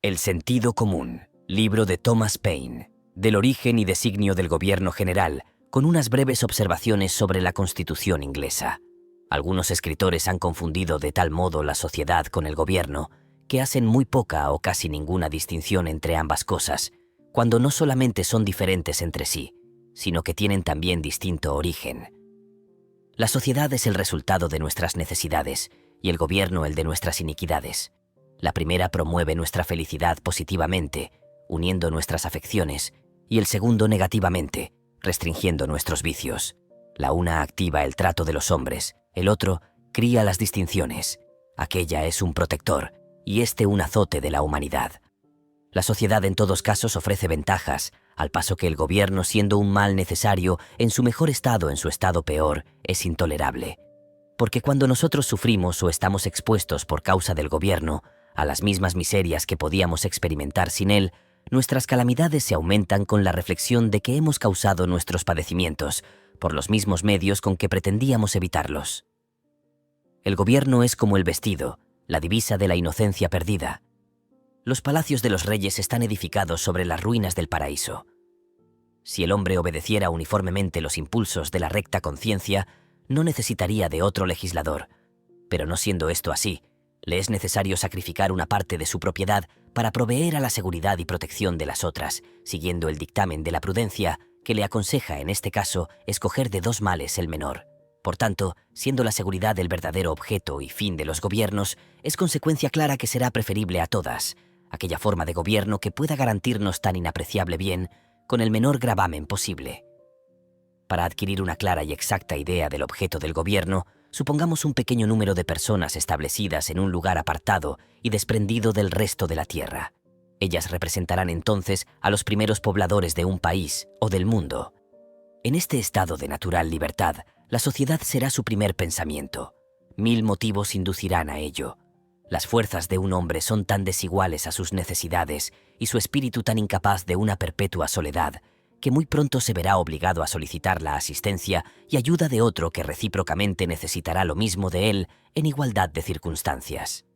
El sentido común, libro de Thomas Paine, del origen y designio del gobierno general, con unas breves observaciones sobre la Constitución inglesa. Algunos escritores han confundido de tal modo la sociedad con el gobierno, que hacen muy poca o casi ninguna distinción entre ambas cosas, cuando no solamente son diferentes entre sí, sino que tienen también distinto origen. La sociedad es el resultado de nuestras necesidades y el gobierno el de nuestras iniquidades. La primera promueve nuestra felicidad positivamente, uniendo nuestras afecciones, y el segundo negativamente, restringiendo nuestros vicios. La una activa el trato de los hombres, el otro cría las distinciones. Aquella es un protector, y este un azote de la humanidad. La sociedad en todos casos ofrece ventajas, al paso que el gobierno, siendo un mal necesario, en su mejor estado, en su estado peor, es intolerable. Porque cuando nosotros sufrimos o estamos expuestos por causa del gobierno a las mismas miserias que podíamos experimentar sin él, nuestras calamidades se aumentan con la reflexión de que hemos causado nuestros padecimientos por los mismos medios con que pretendíamos evitarlos. El gobierno es como el vestido, la divisa de la inocencia perdida. Los palacios de los reyes están edificados sobre las ruinas del paraíso. Si el hombre obedeciera uniformemente los impulsos de la recta conciencia, no necesitaría de otro legislador. Pero no siendo esto así, le es necesario sacrificar una parte de su propiedad para proveer a la seguridad y protección de las otras, siguiendo el dictamen de la prudencia, que le aconseja en este caso escoger de dos males el menor. Por tanto, siendo la seguridad el verdadero objeto y fin de los gobiernos, es consecuencia clara que será preferible a todas aquella forma de gobierno que pueda garantirnos tan inapreciable bien con el menor gravamen posible. Para adquirir una clara y exacta idea del objeto del gobierno, supongamos un pequeño número de personas establecidas en un lugar apartado y desprendido del resto de la tierra. Ellas representarán entonces a los primeros pobladores de un país o del mundo. En este estado de natural libertad, la sociedad será su primer pensamiento. 1000 motivos inducirán a ello. Las fuerzas de un hombre son tan desiguales a sus necesidades y su espíritu tan incapaz de una perpetua soledad, que muy pronto se verá obligado a solicitar la asistencia y ayuda de otro que recíprocamente necesitará lo mismo de él en igualdad de circunstancias.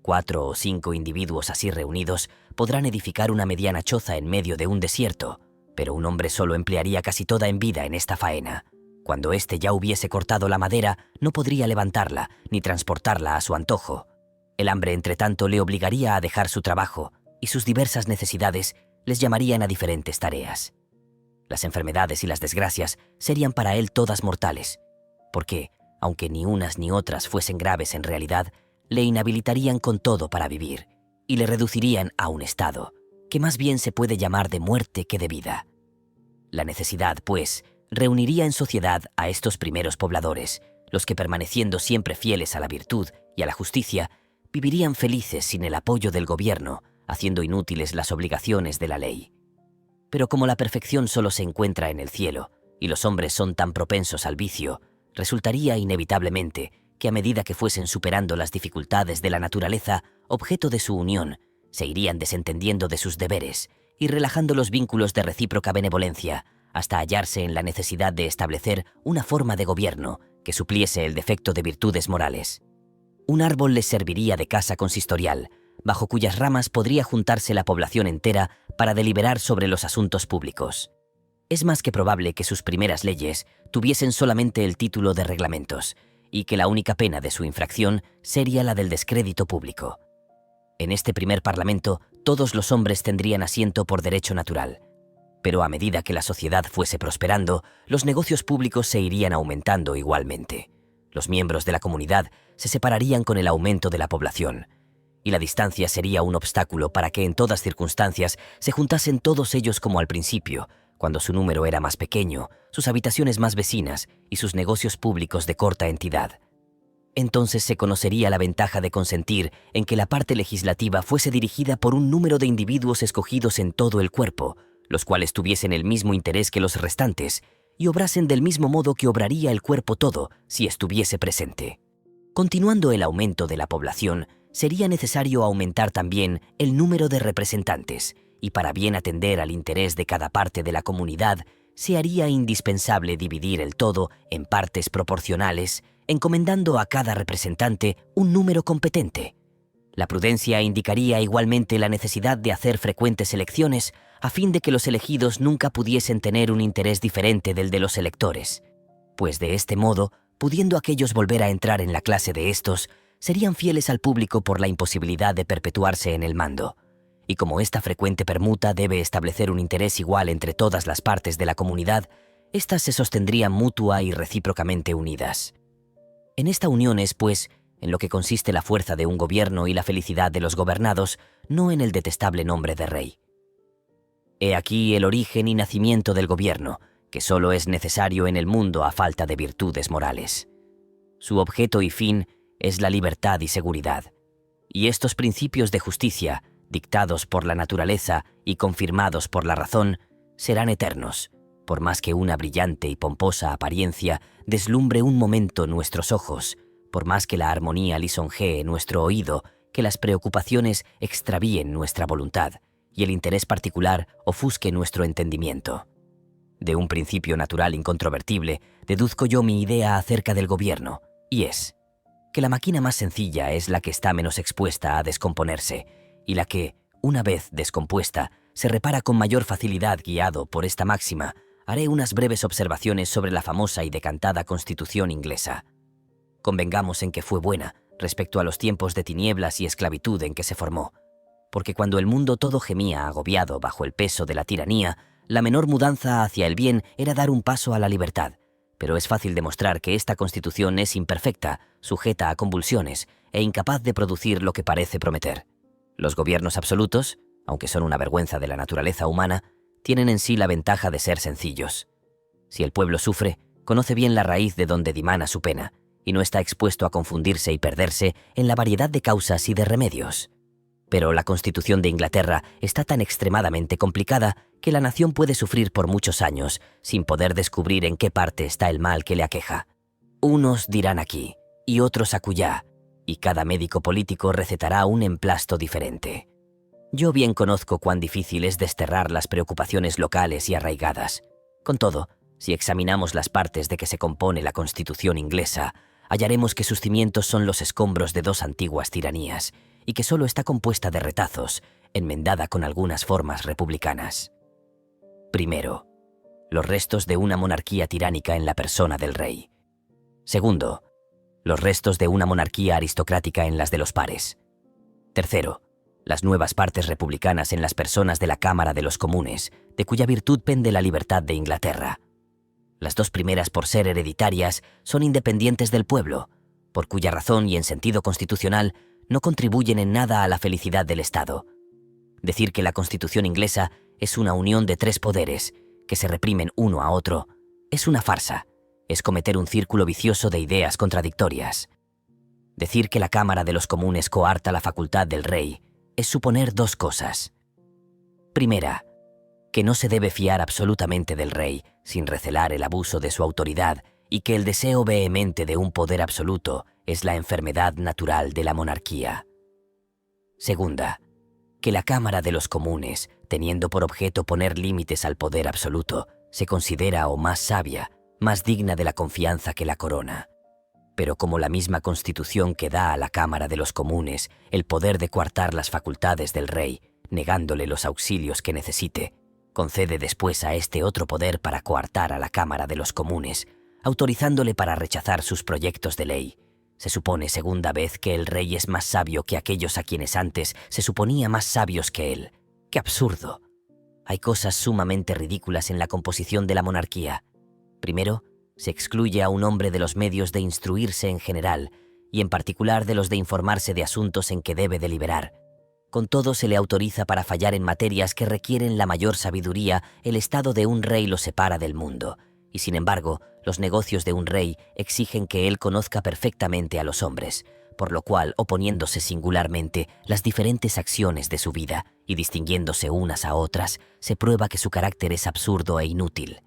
4 o 5 individuos así reunidos podrán edificar una mediana choza en medio de un desierto, pero un hombre solo emplearía casi toda en vida en esta faena. Cuando éste ya hubiese cortado la madera, no podría levantarla ni transportarla a su antojo. El hambre, entretanto, le obligaría a dejar su trabajo y sus diversas necesidades les llamarían a diferentes tareas. Las enfermedades y las desgracias serían para él todas mortales, porque, aunque ni unas ni otras fuesen graves en realidad, le inhabilitarían con todo para vivir y le reducirían a un estado que más bien se puede llamar de muerte que de vida. La necesidad, pues, reuniría en sociedad a estos primeros pobladores, los que permaneciendo siempre fieles a la virtud y a la justicia, vivirían felices sin el apoyo del gobierno, haciendo inútiles las obligaciones de la ley. Pero como la perfección solo se encuentra en el cielo, y los hombres son tan propensos al vicio, resultaría inevitablemente que a medida que fuesen superando las dificultades de la naturaleza, objeto de su unión, se irían desentendiendo de sus deberes y relajando los vínculos de recíproca benevolencia, hasta hallarse en la necesidad de establecer una forma de gobierno que supliese el defecto de virtudes morales. Un árbol les serviría de casa consistorial, bajo cuyas ramas podría juntarse la población entera para deliberar sobre los asuntos públicos. Es más que probable que sus primeras leyes tuviesen solamente el título de reglamentos, y que la única pena de su infracción sería la del descrédito público. En este primer parlamento, todos los hombres tendrían asiento por derecho natural, pero a medida que la sociedad fuese prosperando, los negocios públicos se irían aumentando igualmente. Los miembros de la comunidad se separarían con el aumento de la población, y la distancia sería un obstáculo para que en todas circunstancias se juntasen todos ellos como al principio, cuando su número era más pequeño, sus habitaciones más vecinas y sus negocios públicos de corta entidad. Entonces se conocería la ventaja de consentir en que la parte legislativa fuese dirigida por un número de individuos escogidos en todo el cuerpo, los cuales tuviesen el mismo interés que los restantes y obrasen del mismo modo que obraría el cuerpo todo si estuviese presente. Continuando el aumento de la población, sería necesario aumentar también el número de representantes, y para bien atender al interés de cada parte de la comunidad, se haría indispensable dividir el todo en partes proporcionales, encomendando a cada representante un número competente. La prudencia indicaría igualmente la necesidad de hacer frecuentes elecciones a fin de que los elegidos nunca pudiesen tener un interés diferente del de los electores, pues de este modo, pudiendo aquellos volver a entrar en la clase de estos, serían fieles al público por la imposibilidad de perpetuarse en el mando. Y como esta frecuente permuta debe establecer un interés igual entre todas las partes de la comunidad, éstas se sostendrían mutua y recíprocamente unidas. En esta unión es, pues, en lo que consiste la fuerza de un gobierno y la felicidad de los gobernados, no en el detestable nombre de rey. He aquí el origen y nacimiento del gobierno, que solo es necesario en el mundo a falta de virtudes morales. Su objeto y fin es la libertad y seguridad. Y estos principios de justicia, dictados por la naturaleza y confirmados por la razón, serán eternos, por más que una brillante y pomposa apariencia deslumbre un momento nuestros ojos, por más que la armonía lisonjee nuestro oído, que las preocupaciones extravíen nuestra voluntad y el interés particular ofusque nuestro entendimiento. De un principio natural incontrovertible, deduzco yo mi idea acerca del gobierno, y es que la máquina más sencilla es la que está menos expuesta a descomponerse, y la que, una vez descompuesta, se repara con mayor facilidad. Guiado por esta máxima, haré unas breves observaciones sobre la famosa y decantada Constitución inglesa. Convengamos en que fue buena respecto a los tiempos de tinieblas y esclavitud en que se formó, porque cuando el mundo todo gemía agobiado bajo el peso de la tiranía, la menor mudanza hacia el bien era dar un paso a la libertad, pero es fácil demostrar que esta Constitución es imperfecta, sujeta a convulsiones e incapaz de producir lo que parece prometer. Los gobiernos absolutos, aunque son una vergüenza de la naturaleza humana, tienen en sí la ventaja de ser sencillos. Si el pueblo sufre, conoce bien la raíz de donde dimana su pena, y no está expuesto a confundirse y perderse en la variedad de causas y de remedios. Pero la Constitución de Inglaterra está tan extremadamente complicada que la nación puede sufrir por muchos años sin poder descubrir en qué parte está el mal que le aqueja. Unos dirán aquí y otros acullá, y cada médico político recetará un emplasto diferente. Yo bien conozco cuán difícil es desterrar las preocupaciones locales y arraigadas. Con todo, si examinamos las partes de que se compone la Constitución inglesa, hallaremos que sus cimientos son los escombros de dos antiguas tiranías, y que solo está compuesta de retazos, enmendada con algunas formas republicanas. Primero, los restos de una monarquía tiránica en la persona del rey. Segundo, los restos de una monarquía aristocrática en las de los pares. Tercero, las nuevas partes republicanas en las personas de la Cámara de los Comunes, de cuya virtud pende la libertad de Inglaterra. Las dos primeras, por ser hereditarias, son independientes del pueblo, por cuya razón y en sentido constitucional no contribuyen en nada a la felicidad del Estado. Decir que la Constitución inglesa es una unión de tres poderes, que se reprimen uno a otro, es una farsa, es cometer un círculo vicioso de ideas contradictorias. Decir que la Cámara de los Comunes coarta la facultad del rey es suponer dos cosas. Primera, que no se debe fiar absolutamente del rey sin recelar el abuso de su autoridad y que el deseo vehemente de un poder absoluto es la enfermedad natural de la monarquía. Segunda, que la Cámara de los Comunes, teniendo por objeto poner límites al poder absoluto, se considera o más sabia, más digna de la confianza que la corona. Pero como la misma Constitución que da a la Cámara de los Comunes el poder de coartar las facultades del rey, negándole los auxilios que necesite, concede después a este otro poder para coartar a la Cámara de los Comunes, autorizándole para rechazar sus proyectos de ley. Se supone segunda vez que el rey es más sabio que aquellos a quienes antes se suponía más sabios que él. ¡Qué absurdo! Hay cosas sumamente ridículas en la composición de la monarquía. Primero, se excluye a un hombre de los medios de instruirse en general, y en particular de los de informarse de asuntos en que debe deliberar. Con todo, se le autoriza para fallar en materias que requieren la mayor sabiduría. El estado de un rey lo separa del mundo, y sin embargo, los negocios de un rey exigen que él conozca perfectamente a los hombres, por lo cual, oponiéndose singularmente las diferentes acciones de su vida y distinguiéndose unas a otras, se prueba que su carácter es absurdo e inútil.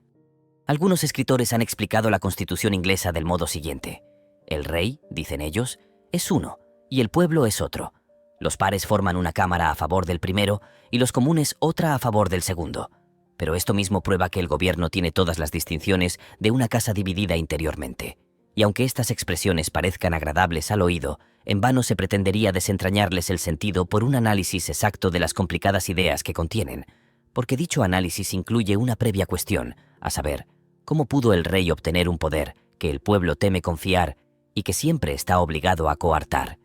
Algunos escritores han explicado la Constitución inglesa del modo siguiente. El rey, dicen ellos, es uno, y el pueblo es otro. Los pares forman una cámara a favor del primero y los comunes otra a favor del segundo. Pero esto mismo prueba que el gobierno tiene todas las distinciones de una casa dividida interiormente. y aunque estas expresiones parezcan agradables al oído, en vano se pretendería desentrañarles el sentido por un análisis exacto de las complicadas ideas que contienen, porque dicho análisis incluye una previa cuestión, a saber, ¿cómo pudo el rey obtener un poder que el pueblo teme confiar y que siempre está obligado a coartar?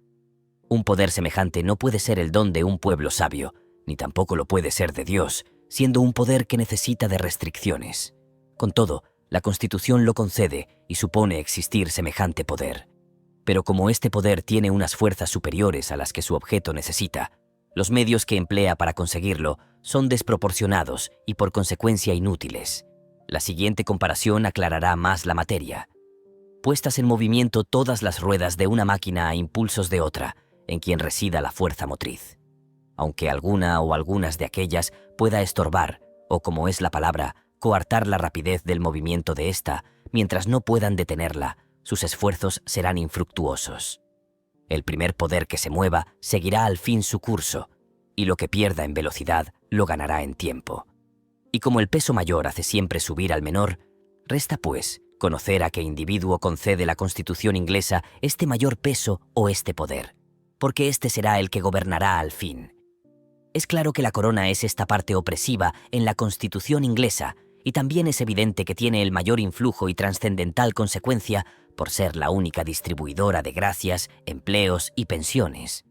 Un poder semejante no puede ser el don de un pueblo sabio, ni tampoco lo puede ser de Dios, siendo un poder que necesita de restricciones. Con todo, la Constitución lo concede y supone existir semejante poder. Pero como este poder tiene unas fuerzas superiores a las que su objeto necesita, los medios que emplea para conseguirlo son desproporcionados y por consecuencia inútiles. La siguiente comparación aclarará más la materia. Puestas en movimiento todas las ruedas de una máquina a impulsos de otra, en quien resida la fuerza motriz. Aunque alguna o algunas de aquellas pueda estorbar, o como es la palabra, coartar la rapidez del movimiento de ésta, mientras no puedan detenerla, sus esfuerzos serán infructuosos. El primer poder que se mueva seguirá al fin su curso, y lo que pierda en velocidad lo ganará en tiempo. Y como el peso mayor hace siempre subir al menor, resta, pues, conocer a qué individuo concede la Constitución inglesa este mayor peso o este poder, porque este será el que gobernará al fin. Es claro que la corona es esta parte opresiva en la Constitución inglesa, y también es evidente que tiene el mayor influjo y trascendental consecuencia por ser la única distribuidora de gracias, empleos y pensiones.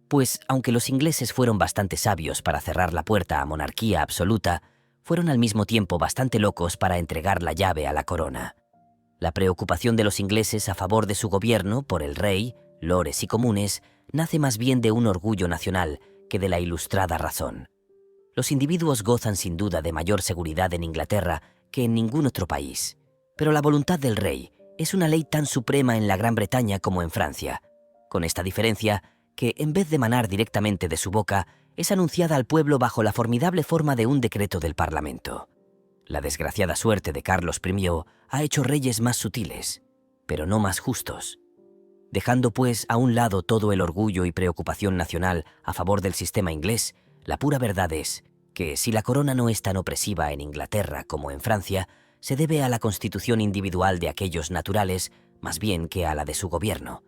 Pues, aunque los ingleses fueron bastante sabios para cerrar la puerta a monarquía absoluta, fueron al mismo tiempo bastante locos para entregar la llave a la corona. La preocupación de los ingleses a favor de su gobierno por el rey, lores y comunes, nace más bien de un orgullo nacional que de la ilustrada razón. Los individuos gozan sin duda de mayor seguridad en Inglaterra que en ningún otro país, pero la voluntad del rey es una ley tan suprema en la Gran Bretaña como en Francia, con esta diferencia que, en vez de emanar directamente de su boca, es anunciada al pueblo bajo la formidable forma de un decreto del Parlamento. La desgraciada suerte de Carlos I ha hecho reyes más sutiles, pero no más justos. Dejando, pues, a un lado todo el orgullo y preocupación nacional a favor del sistema inglés, la pura verdad es que, si la corona no es tan opresiva en Inglaterra como en Francia, se debe a la constitución individual de aquellos naturales más bien que a la de su gobierno.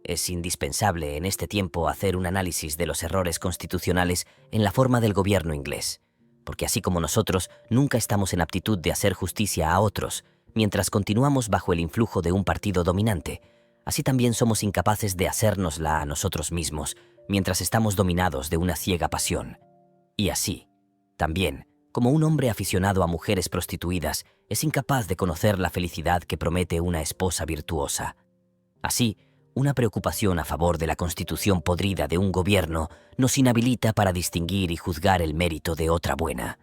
Es indispensable en este tiempo hacer un análisis de los errores constitucionales en la forma del gobierno inglés, porque así como nosotros nunca estamos en aptitud de hacer justicia a otros, mientras continuamos bajo el influjo de un partido dominante, así también somos incapaces de hacérnosla a nosotros mismos, mientras estamos dominados de una ciega pasión. Y así, también, como un hombre aficionado a mujeres prostituidas es incapaz de conocer la felicidad que promete una esposa virtuosa. Así, una preocupación a favor de la constitución podrida de un gobierno nos inhabilita para distinguir y juzgar el mérito de otra buena.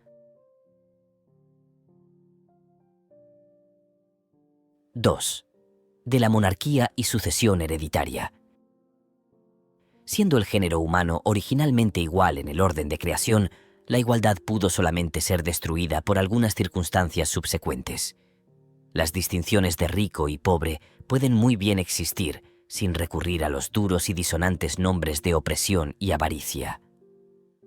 2. De la monarquía y sucesión hereditaria. Siendo el género humano originalmente igual en el orden de creación, la igualdad pudo solamente ser destruida por algunas circunstancias subsecuentes. Las distinciones de rico y pobre pueden muy bien existir sin recurrir a los duros y disonantes nombres de opresión y avaricia.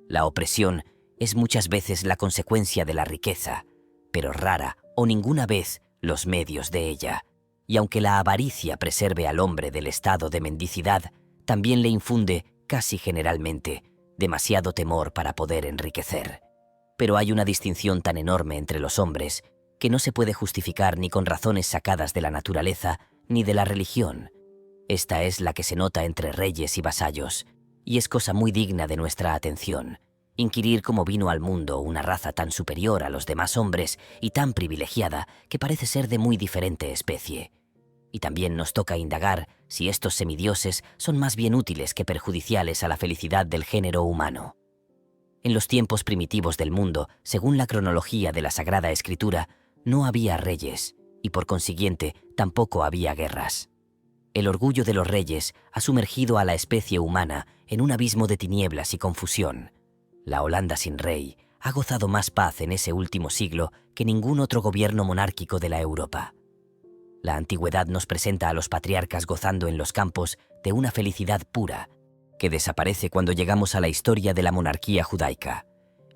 La opresión es muchas veces la consecuencia de la riqueza, pero rara o ninguna vez los medios de ella. Y aunque la avaricia preserve al hombre del estado de mendicidad, también le infunde, casi generalmente, demasiado temor para poder enriquecer. Pero hay una distinción tan enorme entre los hombres que no se puede justificar ni con razones sacadas de la naturaleza ni de la religión. Esta es la que se nota entre reyes y vasallos, y es cosa muy digna de nuestra atención, inquirir cómo vino al mundo una raza tan superior a los demás hombres y tan privilegiada que parece ser de muy diferente especie. Y también nos toca indagar si estos semidioses son más bien útiles que perjudiciales a la felicidad del género humano. En los tiempos primitivos del mundo, según la cronología de la Sagrada Escritura, no había reyes, y por consiguiente tampoco había guerras. El orgullo de los reyes ha sumergido a la especie humana en un abismo de tinieblas y confusión. La Holanda sin rey ha gozado más paz en ese último siglo que ningún otro gobierno monárquico de la Europa. La antigüedad nos presenta a los patriarcas gozando en los campos de una felicidad pura, que desaparece cuando llegamos a la historia de la monarquía judaica.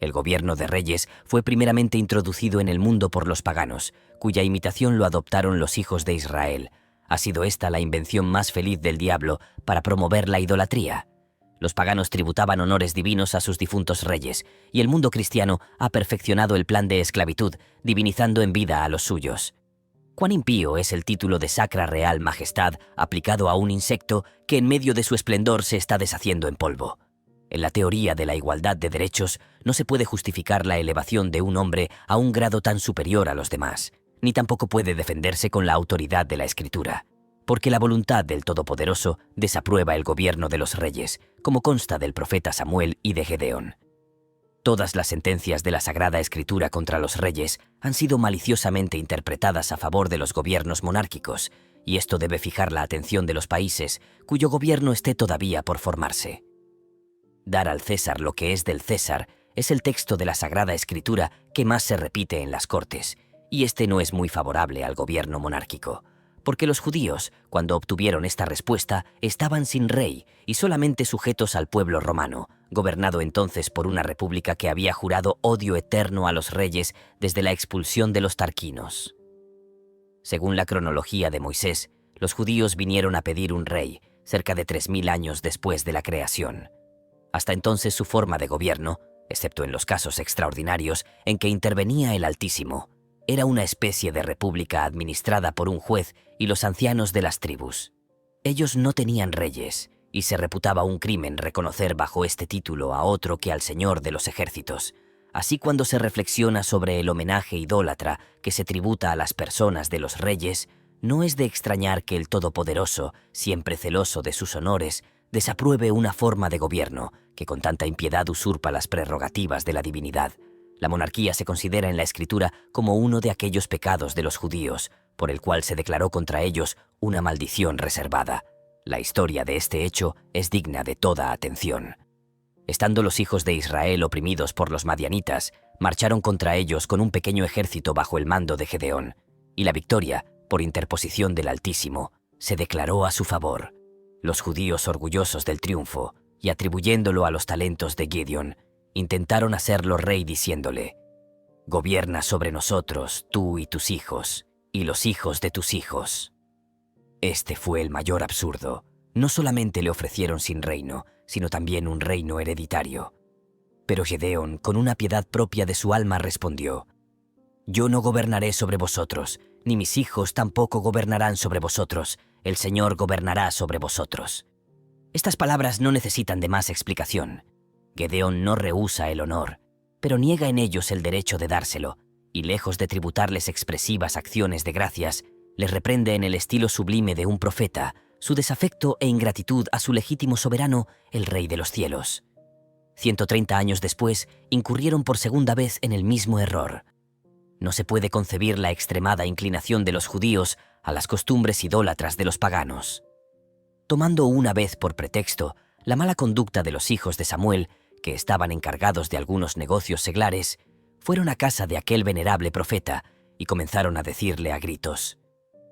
El gobierno de reyes fue primeramente introducido en el mundo por los paganos, cuya imitación lo adoptaron los hijos de Israel, ¿Ha sido esta la invención más feliz del diablo para promover la idolatría? Los paganos tributaban honores divinos a sus difuntos reyes, y el mundo cristiano ha perfeccionado el plan de esclavitud, divinizando en vida a los suyos. ¿Cuán impío es el título de Sacra Real Majestad aplicado a un insecto que en medio de su esplendor se está deshaciendo en polvo? En la teoría de la igualdad de derechos no se puede justificar la elevación de un hombre a un grado tan superior a los demás, ni tampoco puede defenderse con la autoridad de la Escritura, porque la voluntad del Todopoderoso desaprueba el gobierno de los reyes, como consta del profeta Samuel y de Gedeón. Todas las sentencias de la Sagrada Escritura contra los reyes han sido maliciosamente interpretadas a favor de los gobiernos monárquicos, y esto debe fijar la atención de los países cuyo gobierno esté todavía por formarse. Dar al César lo que es del César es el texto de la Sagrada Escritura que más se repite en las cortes, y este no es muy favorable al gobierno monárquico, porque los judíos, cuando obtuvieron esta respuesta, estaban sin rey y solamente sujetos al pueblo romano, gobernado entonces por una república que había jurado odio eterno a los reyes desde la expulsión de los tarquinos. Según la cronología de Moisés, los judíos vinieron a pedir un rey cerca de 3000 años después de la creación. Hasta entonces su forma de gobierno, excepto en los casos extraordinarios en que intervenía el Altísimo, era una especie de república administrada por un juez y los ancianos de las tribus. Ellos no tenían reyes, y se reputaba un crimen reconocer bajo este título a otro que al Señor de los ejércitos. Así, cuando se reflexiona sobre el homenaje idólatra que se tributa a las personas de los reyes, no es de extrañar que el Todopoderoso, siempre celoso de sus honores, desapruebe una forma de gobierno que con tanta impiedad usurpa las prerrogativas de la divinidad. La monarquía se considera en la Escritura como uno de aquellos pecados de los judíos, por el cual se declaró contra ellos una maldición reservada. La historia de este hecho es digna de toda atención. Estando los hijos de Israel oprimidos por los madianitas, marcharon contra ellos con un pequeño ejército bajo el mando de Gedeón, y la victoria, por interposición del Altísimo, se declaró a su favor. Los judíos, orgullosos del triunfo, y atribuyéndolo a los talentos de Gideón, intentaron hacerlo rey diciéndole: «Gobierna sobre nosotros, tú y tus hijos, y los hijos de tus hijos». Este fue el mayor absurdo. No solamente le ofrecieron sin reino, sino también un reino hereditario. Pero Gedeón, con una piedad propia de su alma, respondió: «Yo no gobernaré sobre vosotros, ni mis hijos tampoco gobernarán sobre vosotros. El Señor gobernará sobre vosotros». Estas palabras no necesitan de más explicación. Gedeón no rehúsa el honor, pero niega en ellos el derecho de dárselo, y lejos de tributarles expresivas acciones de gracias, les reprende en el estilo sublime de un profeta su desafecto e ingratitud a su legítimo soberano, el Rey de los cielos. 130 años después, incurrieron por segunda vez en el mismo error. No se puede concebir la extremada inclinación de los judíos a las costumbres idólatras de los paganos. Tomando una vez por pretexto la mala conducta de los hijos de Samuel, que estaban encargados de algunos negocios seglares, fueron a casa de aquel venerable profeta y comenzaron a decirle a gritos: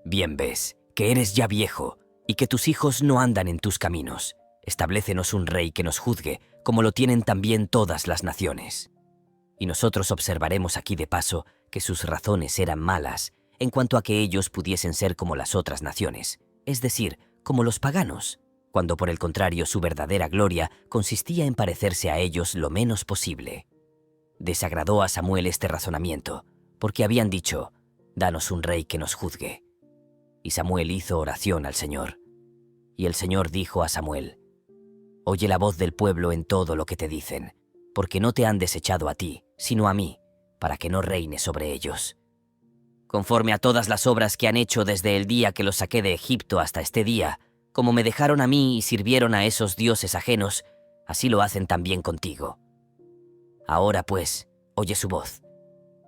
«Bien ves, que eres ya viejo y que tus hijos no andan en tus caminos. Establécenos un rey que nos juzgue, como lo tienen también todas las naciones». Y nosotros observaremos aquí de paso que sus razones eran malas en cuanto a que ellos pudiesen ser como las otras naciones, es decir, como los paganos, cuando por el contrario su verdadera gloria consistía en parecerse a ellos lo menos posible. Desagradó a Samuel este razonamiento, porque habían dicho: «Danos un rey que nos juzgue». Y Samuel hizo oración al Señor. Y el Señor dijo a Samuel: «Oye la voz del pueblo en todo lo que te dicen, porque no te han desechado a ti, sino a mí, para que no reine sobre ellos. Conforme a todas las obras que han hecho desde el día que los saqué de Egipto hasta este día, como me dejaron a mí y sirvieron a esos dioses ajenos, así lo hacen también contigo. Ahora pues, oye su voz,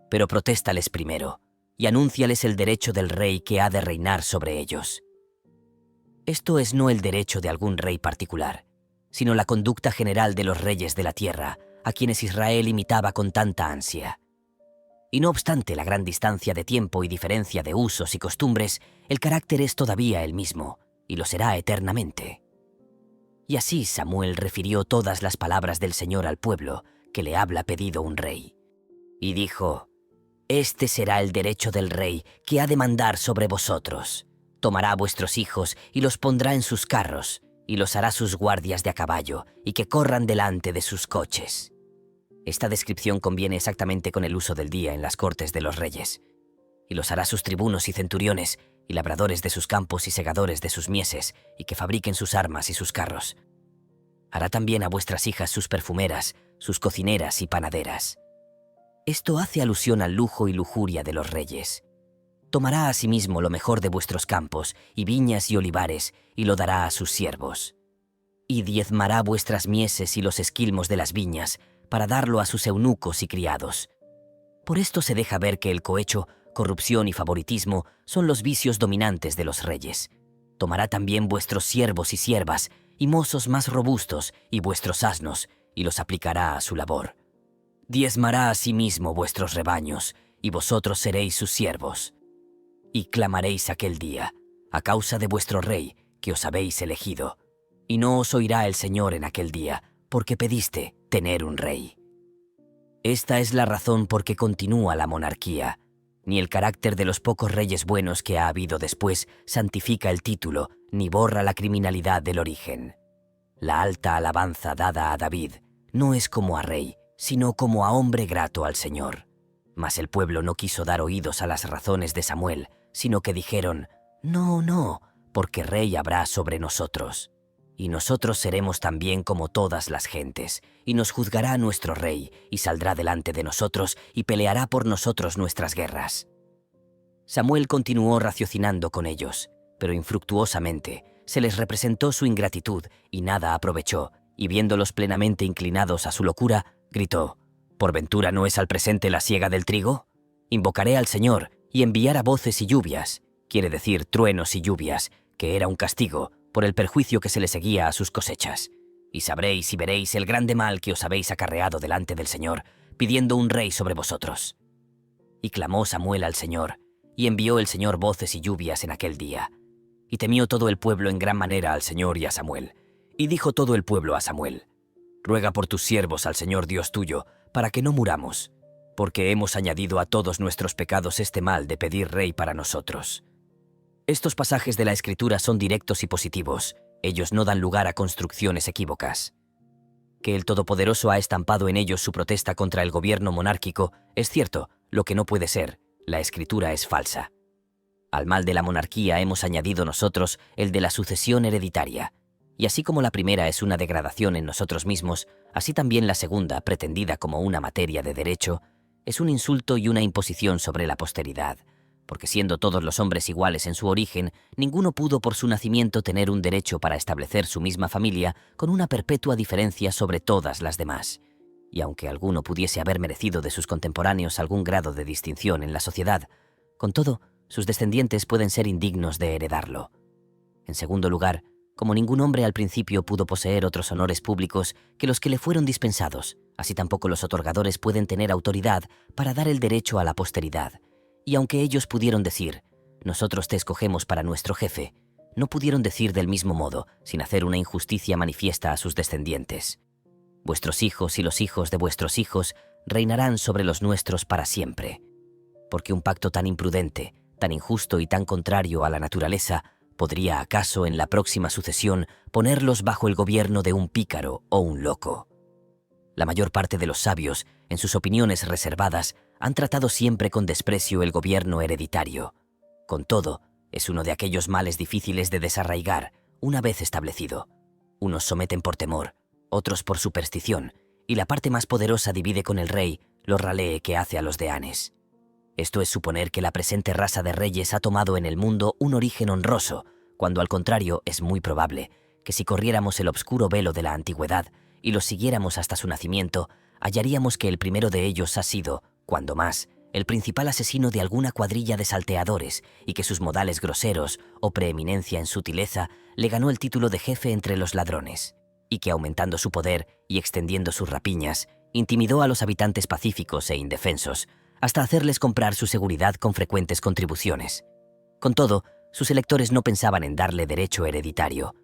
pero protéstales primero, y anúnciales el derecho del rey que ha de reinar sobre ellos». Esto es no el derecho de algún rey particular, sino la conducta general de los reyes de la tierra, a quienes Israel imitaba con tanta ansia. Y no obstante la gran distancia de tiempo y diferencia de usos y costumbres, el carácter es todavía el mismo, y lo será eternamente. Y así Samuel refirió todas las palabras del Señor al pueblo, que le habla pedido un rey. Y dijo: «Este será el derecho del rey que ha de mandar sobre vosotros. Tomará a vuestros hijos y los pondrá en sus carros, y los hará sus guardias de a caballo, y que corran delante de sus coches. Esta descripción conviene exactamente con el uso del día en las cortes de los reyes. Y los hará sus tribunos y centuriones, y labradores de sus campos y segadores de sus mieses, y que fabriquen sus armas y sus carros. Hará también a vuestras hijas sus perfumeras, sus cocineras y panaderas. Esto hace alusión al lujo y lujuria de los reyes. Tomará asimismo lo mejor de vuestros campos, y viñas y olivares, y lo dará a sus siervos. Y diezmará vuestras mieses y los esquilmos de las viñas, para darlo a sus eunucos y criados. Por esto se deja ver que el cohecho, corrupción y favoritismo son los vicios dominantes de los reyes. Tomará también vuestros siervos y siervas, y mozos más robustos, y vuestros asnos, y los aplicará a su labor. Diezmará asimismo vuestros rebaños, y vosotros seréis sus siervos. Y clamaréis aquel día, a causa de vuestro rey, que os habéis elegido. Y no os oirá el Señor en aquel día, porque pediste tener un rey. Esta es la razón por que continúa la monarquía. Ni el carácter de los pocos reyes buenos que ha habido después santifica el título, ni borra la criminalidad del origen. La alta alabanza dada a David no es como a rey, sino como a hombre grato al Señor. Mas el pueblo no quiso dar oídos a las razones de Samuel, sino que dijeron: No, no, porque rey habrá sobre nosotros. Y nosotros seremos también como todas las gentes, y nos juzgará nuestro rey, y saldrá delante de nosotros, y peleará por nosotros nuestras guerras. Samuel continuó raciocinando con ellos, pero infructuosamente. Se les representó su ingratitud, y nada aprovechó, y viéndolos plenamente inclinados a su locura, gritó: ¿Por ventura no es al presente la siega del trigo? Invocaré al Señor, y enviará voces y lluvias, quiere decir truenos y lluvias, que era un castigo, por el perjuicio que se le seguía a sus cosechas. Y sabréis y veréis el grande mal que os habéis acarreado delante del Señor, pidiendo un rey sobre vosotros. Y clamó Samuel al Señor, y envió el Señor voces y lluvias en aquel día. Y temió todo el pueblo en gran manera al Señor y a Samuel. Y dijo todo el pueblo a Samuel: Ruega por tus siervos al Señor Dios tuyo, para que no muramos, porque hemos añadido a todos nuestros pecados este mal de pedir rey para nosotros. Estos pasajes de la Escritura son directos y positivos. Ellos no dan lugar a construcciones equívocas. Que el Todopoderoso ha estampado en ellos su protesta contra el gobierno monárquico es cierto, lo que no puede ser, la Escritura es falsa. Al mal de la monarquía hemos añadido nosotros el de la sucesión hereditaria. Y así como la primera es una degradación en nosotros mismos, así también la segunda, pretendida como una materia de derecho, es un insulto y una imposición sobre la posteridad. Porque siendo todos los hombres iguales en su origen, ninguno pudo por su nacimiento tener un derecho para establecer su misma familia con una perpetua diferencia sobre todas las demás. Y aunque alguno pudiese haber merecido de sus contemporáneos algún grado de distinción en la sociedad, con todo, sus descendientes pueden ser indignos de heredarlo. En segundo lugar, como ningún hombre al principio pudo poseer otros honores públicos que los que le fueron dispensados, así tampoco los otorgadores pueden tener autoridad para dar el derecho a la posteridad. Y aunque ellos pudieron decir: nosotros te escogemos para nuestro jefe, no pudieron decir del mismo modo, sin hacer una injusticia manifiesta a sus descendientes: vuestros hijos y los hijos de vuestros hijos reinarán sobre los nuestros para siempre. Porque un pacto tan imprudente, tan injusto y tan contrario a la naturaleza, ¿podría acaso en la próxima sucesión ponerlos bajo el gobierno de un pícaro o un loco? La mayor parte de los sabios, en sus opiniones reservadas, han tratado siempre con desprecio el gobierno hereditario. Con todo, es uno de aquellos males difíciles de desarraigar, una vez establecido. Unos someten por temor, otros por superstición, y la parte más poderosa divide con el rey los ralée que hace a los deanes. Esto es suponer que la presente raza de reyes ha tomado en el mundo un origen honroso, cuando al contrario es muy probable que si corriéramos el obscuro velo de la antigüedad y los siguiéramos hasta su nacimiento, hallaríamos que el primero de ellos ha sido, cuando más, el principal asesino de alguna cuadrilla de salteadores y que sus modales groseros o preeminencia en sutileza le ganó el título de jefe entre los ladrones, y que aumentando su poder y extendiendo sus rapiñas, intimidó a los habitantes pacíficos e indefensos, hasta hacerles comprar su seguridad con frecuentes contribuciones. Con todo, sus electores no pensaban en darle derecho hereditario,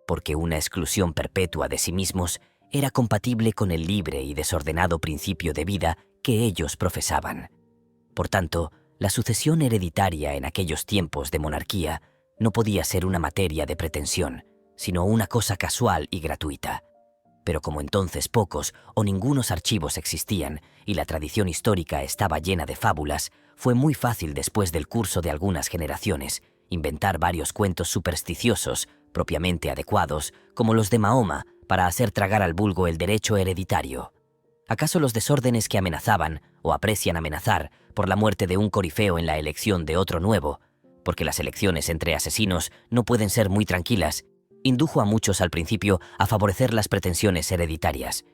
porque una exclusión perpetua de sí mismos era compatible con el libre y desordenado principio de vida que ellos profesaban. Por tanto, la sucesión hereditaria en aquellos tiempos de monarquía no podía ser una materia de pretensión, sino una cosa casual y gratuita. Pero como entonces pocos o ningunos archivos existían y la tradición histórica estaba llena de fábulas, fue muy fácil después del curso de algunas generaciones inventar varios cuentos supersticiosos propiamente adecuados, como los de Mahoma, para hacer tragar al vulgo el derecho hereditario. ¿Acaso los desórdenes que amenazaban, o aprecian amenazar, por la muerte de un corifeo en la elección de otro nuevo, porque las elecciones entre asesinos no pueden ser muy tranquilas, indujo a muchos al principio a favorecer las pretensiones hereditarias?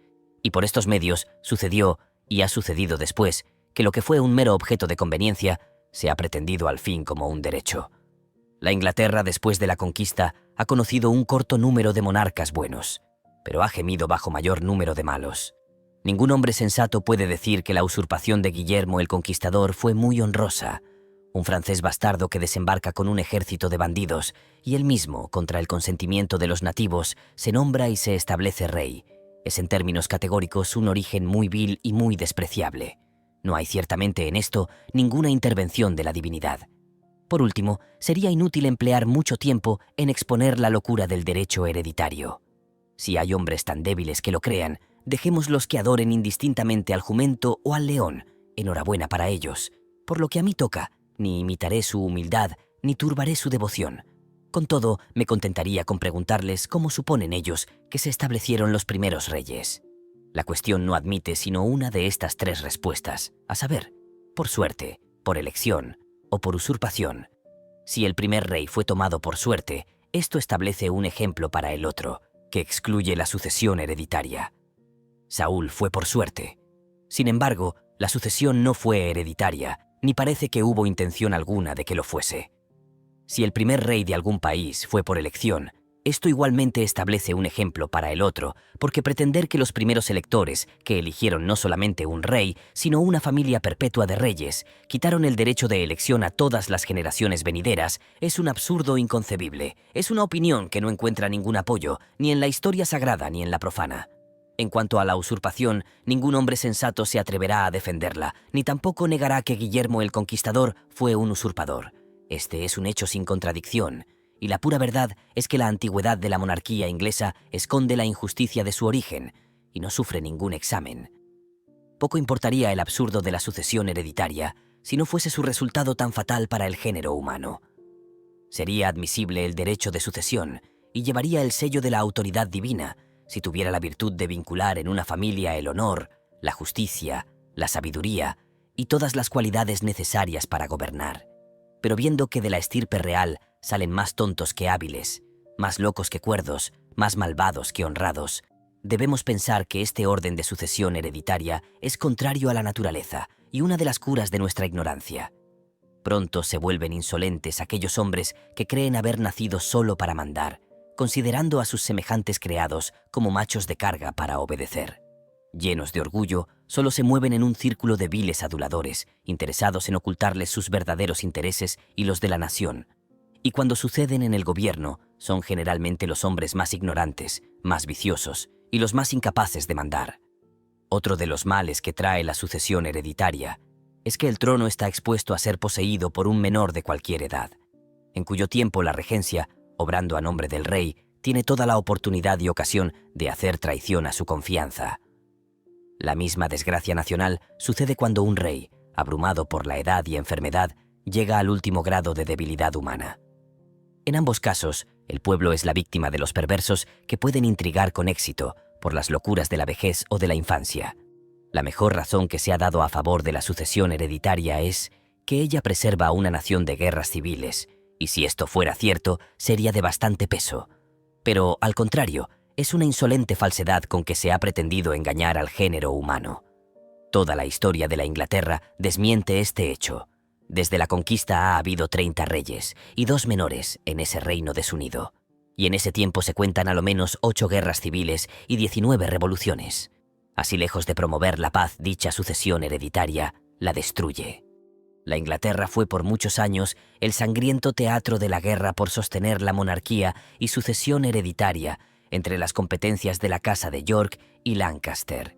Y por estos medios sucedió, y ha sucedido después, que lo que fue un mero objeto de conveniencia se ha pretendido al fin como un derecho. La Inglaterra, después de la conquista, ha conocido un corto número de monarcas buenos, pero ha gemido bajo mayor número de malos. Ningún hombre sensato puede decir que la usurpación de Guillermo el Conquistador fue muy honrosa. Un francés bastardo que desembarca con un ejército de bandidos y él mismo, contra el consentimiento de los nativos, se nombra y se establece rey. Es en términos categóricos un origen muy vil y muy despreciable. No hay ciertamente en esto ninguna intervención de la divinidad. Por último, sería inútil emplear mucho tiempo en exponer la locura del derecho hereditario. Si hay hombres tan débiles que lo crean, dejémoslos que adoren indistintamente al jumento o al león. Enhorabuena para ellos. Por lo que a mí toca, ni imitaré su humildad, ni turbaré su devoción. Con todo, me contentaría con preguntarles cómo suponen ellos que se establecieron los primeros reyes. La cuestión no admite sino una de estas tres respuestas, a saber, por suerte, por elección o por usurpación. Si el primer rey fue tomado por suerte, esto establece un ejemplo para el otro, que excluye la sucesión hereditaria. Saúl fue por suerte. Sin embargo, la sucesión no fue hereditaria, ni parece que hubo intención alguna de que lo fuese. Si el primer rey de algún país fue por elección, esto igualmente establece un ejemplo para el otro, porque pretender que los primeros electores, que eligieron no solamente un rey, sino una familia perpetua de reyes, quitaron el derecho de elección a todas las generaciones venideras, es un absurdo inconcebible. Es una opinión que no encuentra ningún apoyo, ni en la historia sagrada ni en la profana. En cuanto a la usurpación, ningún hombre sensato se atreverá a defenderla, ni tampoco negará que Guillermo el Conquistador fue un usurpador. Este es un hecho sin contradicción, y la pura verdad es que la antigüedad de la monarquía inglesa esconde la injusticia de su origen y no sufre ningún examen. Poco importaría el absurdo de la sucesión hereditaria si no fuese su resultado tan fatal para el género humano. Sería admisible el derecho de sucesión y llevaría el sello de la autoridad divina si tuviera la virtud de vincular en una familia el honor, la justicia, la sabiduría y todas las cualidades necesarias para gobernar. Pero viendo que de la estirpe real salen más tontos que hábiles, más locos que cuerdos, más malvados que honrados, debemos pensar que este orden de sucesión hereditaria es contrario a la naturaleza y una de las curas de nuestra ignorancia. Pronto se vuelven insolentes aquellos hombres que creen haber nacido solo para mandar, considerando a sus semejantes creados como machos de carga para obedecer. Llenos de orgullo, solo se mueven en un círculo de viles aduladores, interesados en ocultarles sus verdaderos intereses y los de la nación. Y cuando suceden en el gobierno, son generalmente los hombres más ignorantes, más viciosos y los más incapaces de mandar. Otro de los males que trae la sucesión hereditaria es que el trono está expuesto a ser poseído por un menor de cualquier edad, en cuyo tiempo la regencia, obrando a nombre del rey, tiene toda la oportunidad y ocasión de hacer traición a su confianza. La misma desgracia nacional sucede cuando un rey, abrumado por la edad y enfermedad, llega al último grado de debilidad humana. En ambos casos, el pueblo es la víctima de los perversos que pueden intrigar con éxito por las locuras de la vejez o de la infancia. La mejor razón que se ha dado a favor de la sucesión hereditaria es que ella preserva a una nación de guerras civiles, y si esto fuera cierto, sería de bastante peso. Pero, al contrario, es una insolente falsedad con que se ha pretendido engañar al género humano. Toda la historia de la Inglaterra desmiente este hecho. Desde la conquista ha habido 30 reyes y 2 menores en ese reino desunido. Y en ese tiempo se cuentan a lo menos 8 guerras civiles y 19 revoluciones. Así, lejos de promover la paz, dicha sucesión hereditaria la destruye. La Inglaterra fue por muchos años el sangriento teatro de la guerra por sostener la monarquía y sucesión hereditaria entre las competencias de la Casa de York y Lancaster.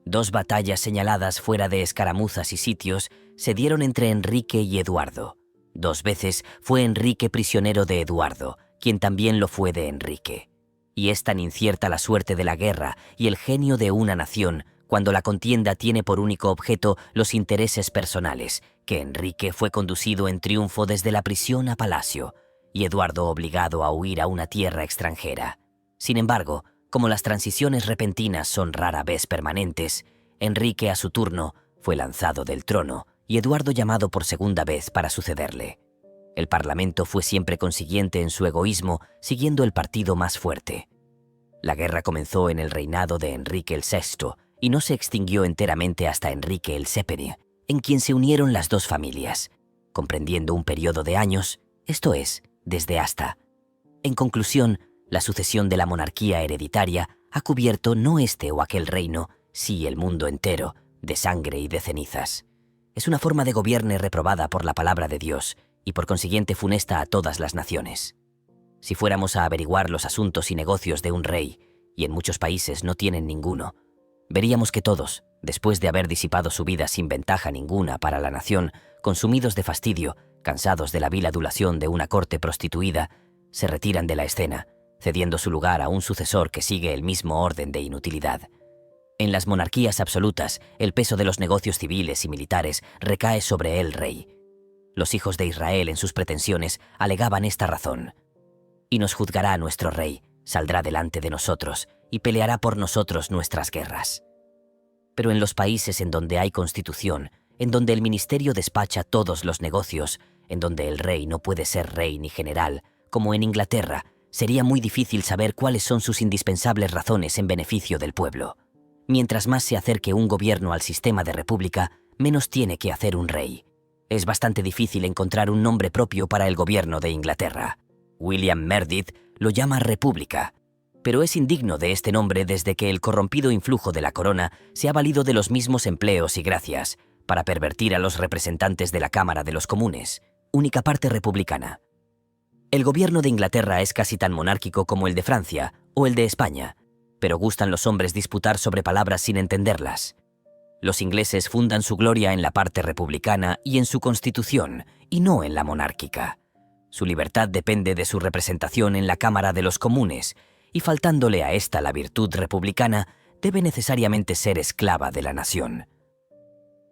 2 batallas señaladas fuera de escaramuzas y sitios se dieron entre Enrique y Eduardo. 2 veces fue Enrique prisionero de Eduardo, quien también lo fue de Enrique. Y es tan incierta la suerte de la guerra y el genio de una nación cuando la contienda tiene por único objeto los intereses personales, que Enrique fue conducido en triunfo desde la prisión a palacio, y Eduardo obligado a huir a una tierra extranjera. Sin embargo, como las transiciones repentinas son rara vez permanentes, Enrique a su turno fue lanzado del trono y Eduardo llamado por segunda vez para sucederle. El Parlamento fue siempre consiguiente en su egoísmo, siguiendo el partido más fuerte. La guerra comenzó en el reinado de Enrique el VI y no se extinguió enteramente hasta Enrique el VII, en quien se unieron las dos familias, comprendiendo un periodo de años, esto es, desde hasta. En conclusión, la sucesión de la monarquía hereditaria ha cubierto no este o aquel reino, sí el mundo entero, de sangre y de cenizas. Es una forma de gobierno reprobada por la palabra de Dios y por consiguiente funesta a todas las naciones. Si fuéramos a averiguar los asuntos y negocios de un rey, y en muchos países no tienen ninguno, veríamos que todos, después de haber disipado su vida sin ventaja ninguna para la nación, consumidos de fastidio, cansados de la vil adulación de una corte prostituida, se retiran de la escena, cediendo su lugar a un sucesor que sigue el mismo orden de inutilidad. En las monarquías absolutas, el peso de los negocios civiles y militares recae sobre el rey. Los hijos de Israel en sus pretensiones alegaban esta razón. Y nos juzgará nuestro rey, saldrá delante de nosotros y peleará por nosotros nuestras guerras. Pero en los países en donde hay constitución, en donde el ministerio despacha todos los negocios, en donde el rey no puede ser rey ni general, como en Inglaterra, sería muy difícil saber cuáles son sus indispensables razones en beneficio del pueblo. Mientras más se acerque un gobierno al sistema de república, menos tiene que hacer un rey. Es bastante difícil encontrar un nombre propio para el gobierno de Inglaterra. William Meredith lo llama república, pero es indigno de este nombre desde que el corrompido influjo de la corona se ha valido de los mismos empleos y gracias para pervertir a los representantes de la Cámara de los Comunes, única parte republicana. El gobierno de Inglaterra es casi tan monárquico como el de Francia o el de España, pero gustan los hombres disputar sobre palabras sin entenderlas. Los ingleses fundan su gloria en la parte republicana y en su constitución, y no en la monárquica. Su libertad depende de su representación en la Cámara de los Comunes, y faltándole a esta la virtud republicana, debe necesariamente ser esclava de la nación.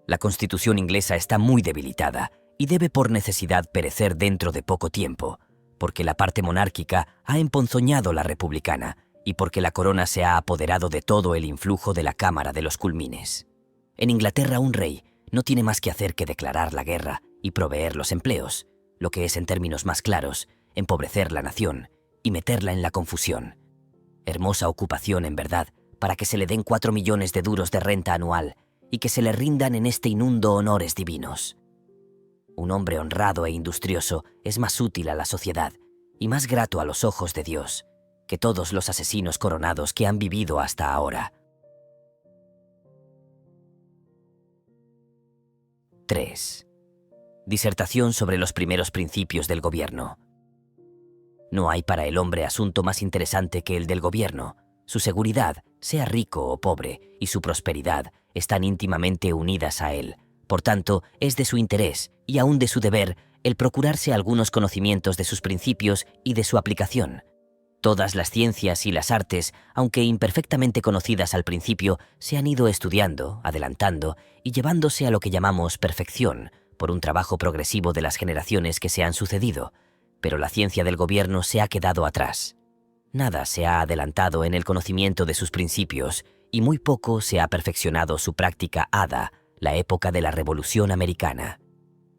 La Constitución inglesa está muy debilitada y debe por necesidad perecer dentro de poco tiempo, porque la parte monárquica ha emponzoñado la republicana y porque la corona se ha apoderado de todo el influjo de la Cámara de los Culmines. En Inglaterra un rey no tiene más que hacer que declarar la guerra y proveer los empleos, lo que es en términos más claros, empobrecer la nación y meterla en la confusión. Hermosa ocupación en verdad, para que se le den 4 millones de duros de renta anual y que se le rindan en este inundo honores divinos. Un hombre honrado e industrioso es más útil a la sociedad y más grato a los ojos de Dios que todos los asesinos coronados que han vivido hasta ahora. 3. Disertación sobre los primeros principios del gobierno. No hay para el hombre asunto más interesante que el del gobierno. Su seguridad, sea rico o pobre, y su prosperidad están íntimamente unidas a él. Por tanto, es de su interés, y aún de su deber, el procurarse algunos conocimientos de sus principios y de su aplicación. Todas las ciencias y las artes, aunque imperfectamente conocidas al principio, se han ido estudiando, adelantando y llevándose a lo que llamamos perfección, por un trabajo progresivo de las generaciones que se han sucedido, pero la ciencia del gobierno se ha quedado atrás. Nada se ha adelantado en el conocimiento de sus principios y muy poco se ha perfeccionado su práctica hada, la época de la Revolución Americana.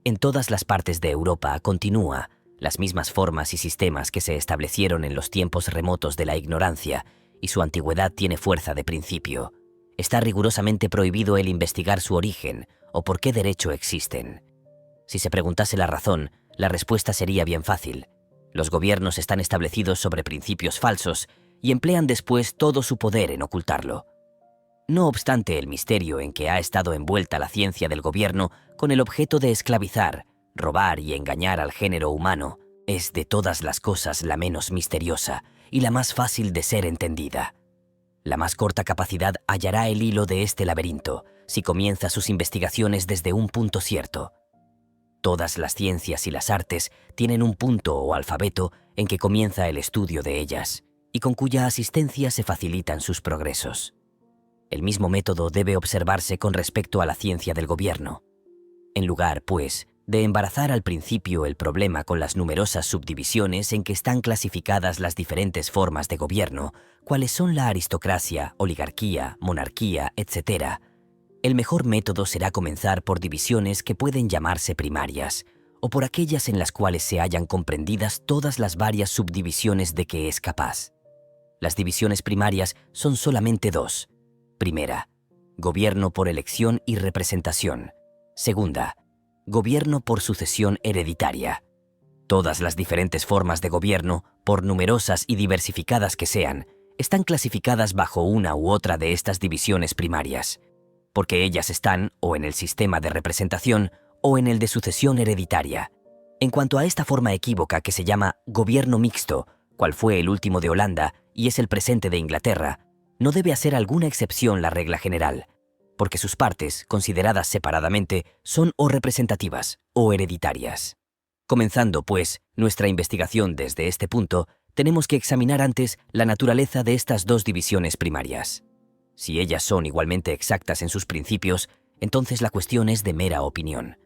En todas las partes de Europa continúa las mismas formas y sistemas que se establecieron en los tiempos remotos de la ignorancia, y su antigüedad tiene fuerza de principio. Está rigurosamente prohibido el investigar su origen o por qué derecho existen. Si se preguntase la razón, la respuesta sería bien fácil. Los gobiernos están establecidos sobre principios falsos y emplean después todo su poder en ocultarlo. No obstante el misterio en que ha estado envuelta la ciencia del gobierno con el objeto de esclavizar, robar y engañar al género humano, es de todas las cosas la menos misteriosa y la más fácil de ser entendida. La más corta capacidad hallará el hilo de este laberinto si comienza sus investigaciones desde un punto cierto. todas las ciencias y las artes tienen un punto o alfabeto en que comienza el estudio de ellas, y con cuya asistencia se facilitan sus progresos. El mismo método debe observarse con respecto a la ciencia del gobierno. En lugar, pues, de embarazar al principio el problema con las numerosas subdivisiones en que están clasificadas las diferentes formas de gobierno, cuáles son la aristocracia, oligarquía, monarquía, etc., el mejor método será comenzar por divisiones que pueden llamarse primarias, o por aquellas en las cuales se hayan comprendidas todas las varias subdivisiones de que es capaz. Las divisiones primarias son solamente dos. Primera, gobierno por elección y representación. Segunda, gobierno por sucesión hereditaria. Todas las diferentes formas de gobierno, por numerosas y diversificadas que sean, están clasificadas bajo una u otra de estas divisiones primarias, porque ellas están o en el sistema de representación o en el de sucesión hereditaria. En cuanto a esta forma equívoca que se llama gobierno mixto, cual fue el último de Holanda y es el presente de Inglaterra, no debe hacer alguna excepción la regla general, porque sus partes, consideradas separadamente, son o representativas o hereditarias. Comenzando, pues, nuestra investigación desde este punto, tenemos que examinar antes la naturaleza de estas dos divisiones primarias. Si ellas son igualmente exactas en sus principios, entonces la cuestión es de mera opinión.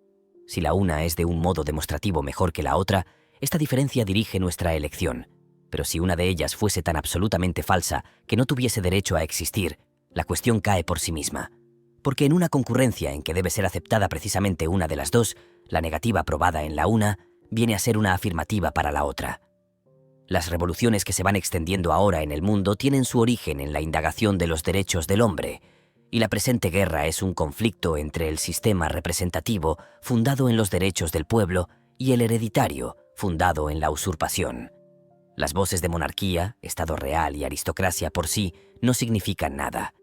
Si la una es de un modo demostrativo mejor que la otra, esta diferencia dirige nuestra elección. Pero si una de ellas fuese tan absolutamente falsa que no tuviese derecho a existir, la cuestión cae por sí misma. Porque en una concurrencia en que debe ser aceptada precisamente una de las dos, la negativa probada en la una viene a ser una afirmativa para la otra. Las revoluciones que se van extendiendo ahora en el mundo tienen su origen en la indagación de los derechos del hombre, y la presente guerra es un conflicto entre el sistema representativo, fundado en los derechos del pueblo, y el hereditario, fundado en la usurpación. Las voces de monarquía, estado real y aristocracia por sí no significan nada.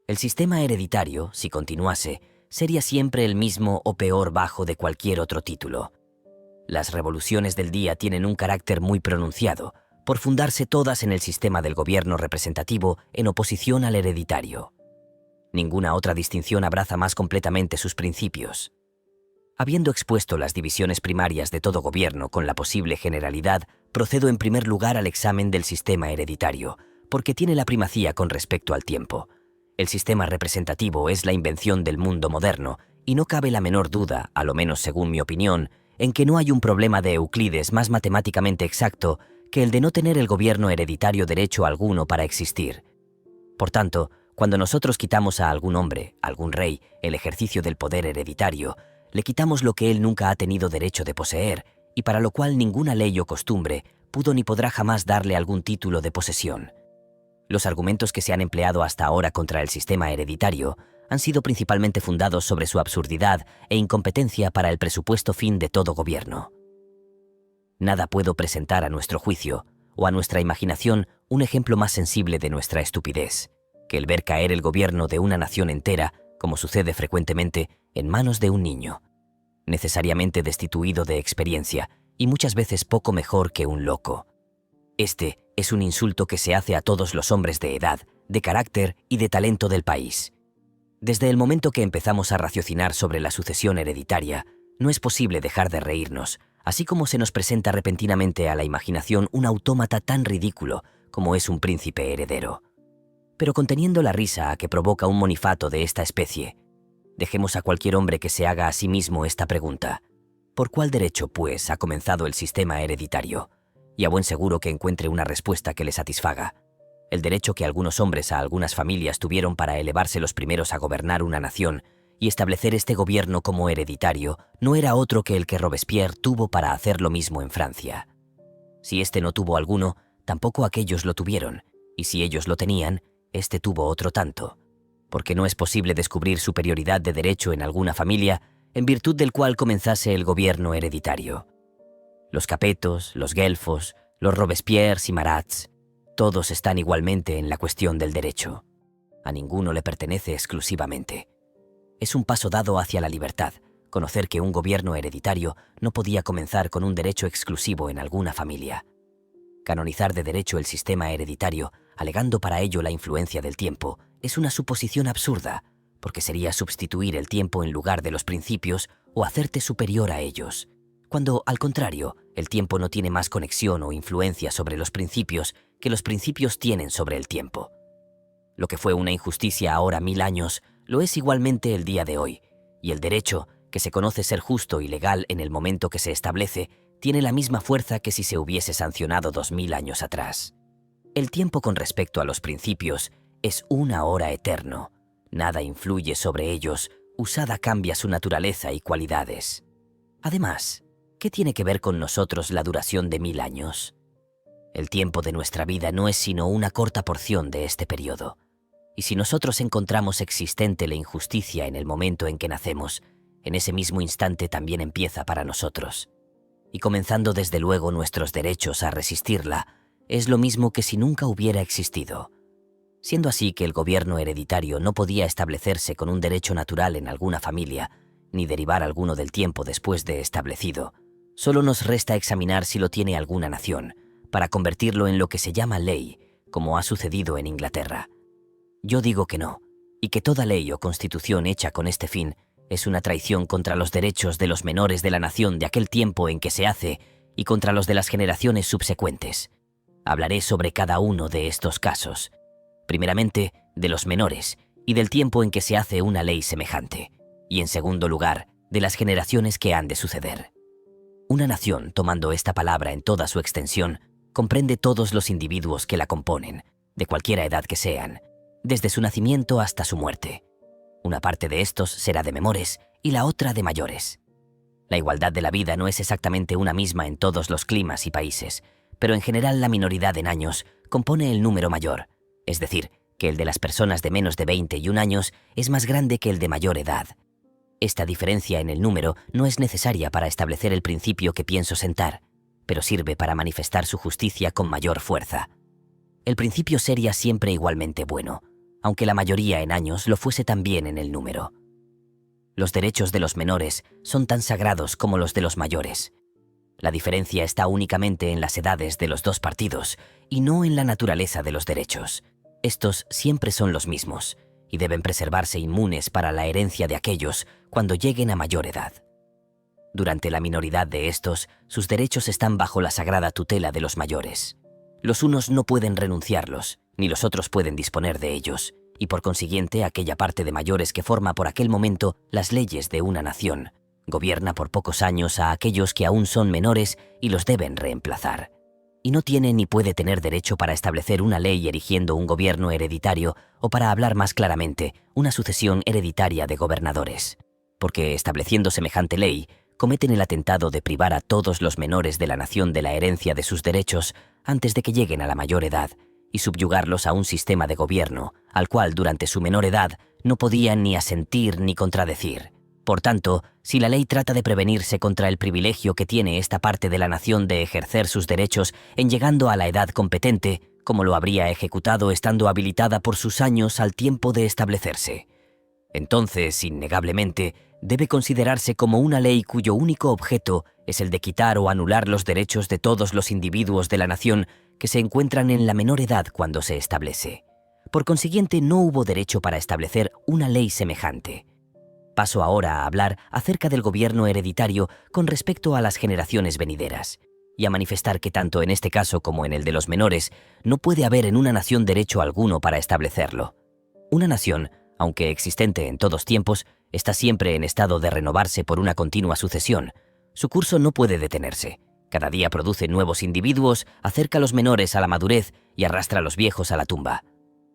El sistema hereditario, si continuase, sería siempre el mismo o peor bajo de cualquier otro título. Las revoluciones del día tienen un carácter muy pronunciado, por fundarse todas en el sistema del gobierno representativo en oposición al hereditario. Ninguna otra distinción abraza más completamente sus principios. Habiendo expuesto las divisiones primarias de todo gobierno con la posible generalidad, procedo en primer lugar al examen del sistema hereditario, porque tiene la primacía con respecto al tiempo. El sistema representativo es la invención del mundo moderno, y no cabe la menor duda, a lo menos según mi opinión, en que no hay un problema de Euclides más matemáticamente exacto que el de no tener el gobierno hereditario derecho alguno para existir. Por tanto, cuando nosotros quitamos a algún hombre, algún rey, el ejercicio del poder hereditario, le quitamos lo que él nunca ha tenido derecho de poseer, y para lo cual ninguna ley o costumbre pudo ni podrá jamás darle algún título de posesión. Los argumentos que se han empleado hasta ahora contra el sistema hereditario han sido principalmente fundados sobre su absurdidad e incompetencia para el presupuesto fin de todo gobierno. Nada puedo presentar a nuestro juicio o a nuestra imaginación un ejemplo más sensible de nuestra estupidez que el ver caer el gobierno de una nación entera, como sucede frecuentemente, en manos de un niño, necesariamente destituido de experiencia y muchas veces poco mejor que un loco. Este es un insulto que se hace a todos los hombres de edad, de carácter y de talento del país. Desde el momento que empezamos a raciocinar sobre la sucesión hereditaria, no es posible dejar de reírnos, así como se nos presenta repentinamente a la imaginación un autómata tan ridículo como es un príncipe heredero. Pero conteniendo la risa a que provoca un monifato de esta especie, dejemos a cualquier hombre que se haga a sí mismo esta pregunta: ¿por cuál derecho, pues, ha comenzado el sistema hereditario? Y a buen seguro que encuentre una respuesta que le satisfaga. El derecho que algunos hombres a algunas familias tuvieron para elevarse los primeros a gobernar una nación y establecer este gobierno como hereditario no era otro que el que Robespierre tuvo para hacer lo mismo en Francia. Si éste no tuvo alguno, tampoco aquellos lo tuvieron, y si ellos lo tenían, éste tuvo otro tanto, porque no es posible descubrir superioridad de derecho en alguna familia en virtud del cual comenzase el gobierno hereditario. Los Capetos, los Guelfos, los Robespierres y Marats, todos están igualmente en la cuestión del derecho. A ninguno le pertenece exclusivamente. Es un paso dado hacia la libertad, conocer que un gobierno hereditario no podía comenzar con un derecho exclusivo en alguna familia. Canonizar de derecho el sistema hereditario, alegando para ello la influencia del tiempo, es una suposición absurda, porque sería sustituir el tiempo en lugar de los principios o hacerte superior a ellos, cuando, al contrario, el tiempo no tiene más conexión o influencia sobre los principios que los principios tienen sobre el tiempo. Lo que fue una injusticia ahora 1000 años, lo es igualmente el día de hoy, y el derecho, que se conoce ser justo y legal en el momento que se establece, tiene la misma fuerza que si se hubiese sancionado 2000 años atrás. El tiempo con respecto a los principios es una hora eterno. Nada influye sobre ellos, usada cambia su naturaleza y cualidades. Además, ¿qué tiene que ver con nosotros la duración de 1000 años? El tiempo de nuestra vida no es sino una corta porción de este periodo. Y si nosotros encontramos existente la injusticia en el momento en que nacemos, en ese mismo instante también empieza para nosotros. Y comenzando desde luego nuestros derechos a resistirla, es lo mismo que si nunca hubiera existido. Siendo así que el gobierno hereditario no podía establecerse con un derecho natural en alguna familia, ni derivar alguno del tiempo después de establecido, solo nos resta examinar si lo tiene alguna nación, para convertirlo en lo que se llama ley, como ha sucedido en Inglaterra. Yo digo que no, y que toda ley o constitución hecha con este fin es una traición contra los derechos de los menores de la nación de aquel tiempo en que se hace y contra los de las generaciones subsecuentes. Hablaré sobre cada uno de estos casos. Primeramente, de los menores y del tiempo en que se hace una ley semejante, y en segundo lugar, de las generaciones que han de suceder. Una nación, tomando esta palabra en toda su extensión, comprende todos los individuos que la componen, de cualquiera edad que sean, desde su nacimiento hasta su muerte. Una parte de estos será de menores y la otra de mayores. La igualdad de la vida no es exactamente una misma en todos los climas y países, pero en general la minoridad en años compone el número mayor, es decir, que el de las personas de menos de 21 años es más grande que el de mayor edad. Esta diferencia en el número no es necesaria para establecer el principio que pienso sentar, pero sirve para manifestar su justicia con mayor fuerza. El principio sería siempre igualmente bueno, aunque la mayoría en años lo fuese también en el número. Los derechos de los menores son tan sagrados como los de los mayores. La diferencia está únicamente en las edades de los dos partidos y no en la naturaleza de los derechos. Estos siempre son los mismos y deben preservarse inmunes para la herencia de aquellos cuando lleguen a mayor edad. Durante la minoridad de estos, sus derechos están bajo la sagrada tutela de los mayores. Los unos no pueden renunciarlos, ni los otros pueden disponer de ellos, y por consiguiente aquella parte de mayores que forma por aquel momento las leyes de una nación, gobierna por pocos años a aquellos que aún son menores y los deben reemplazar. Y no tiene ni puede tener derecho para establecer una ley erigiendo un gobierno hereditario o, para hablar más claramente, una sucesión hereditaria de gobernadores. Porque estableciendo semejante ley, cometen el atentado de privar a todos los menores de la nación de la herencia de sus derechos antes de que lleguen a la mayor edad y subyugarlos a un sistema de gobierno al cual durante su menor edad no podían ni asentir ni contradecir. Por tanto, si la ley trata de prevenirse contra el privilegio que tiene esta parte de la nación de ejercer sus derechos en llegando a la edad competente, como lo habría ejecutado estando habilitada por sus años al tiempo de establecerse, entonces, innegablemente, debe considerarse como una ley cuyo único objeto es el de quitar o anular los derechos de todos los individuos de la nación que se encuentran en la menor edad cuando se establece. Por consiguiente, no hubo derecho para establecer una ley semejante. Paso ahora a hablar acerca del gobierno hereditario con respecto a las generaciones venideras, y a manifestar que tanto en este caso como en el de los menores, no puede haber en una nación derecho alguno para establecerlo. Una nación, aunque existente en todos tiempos, está siempre en estado de renovarse por una continua sucesión. Su curso no puede detenerse. Cada día produce nuevos individuos, acerca a los menores a la madurez y arrastra a los viejos a la tumba.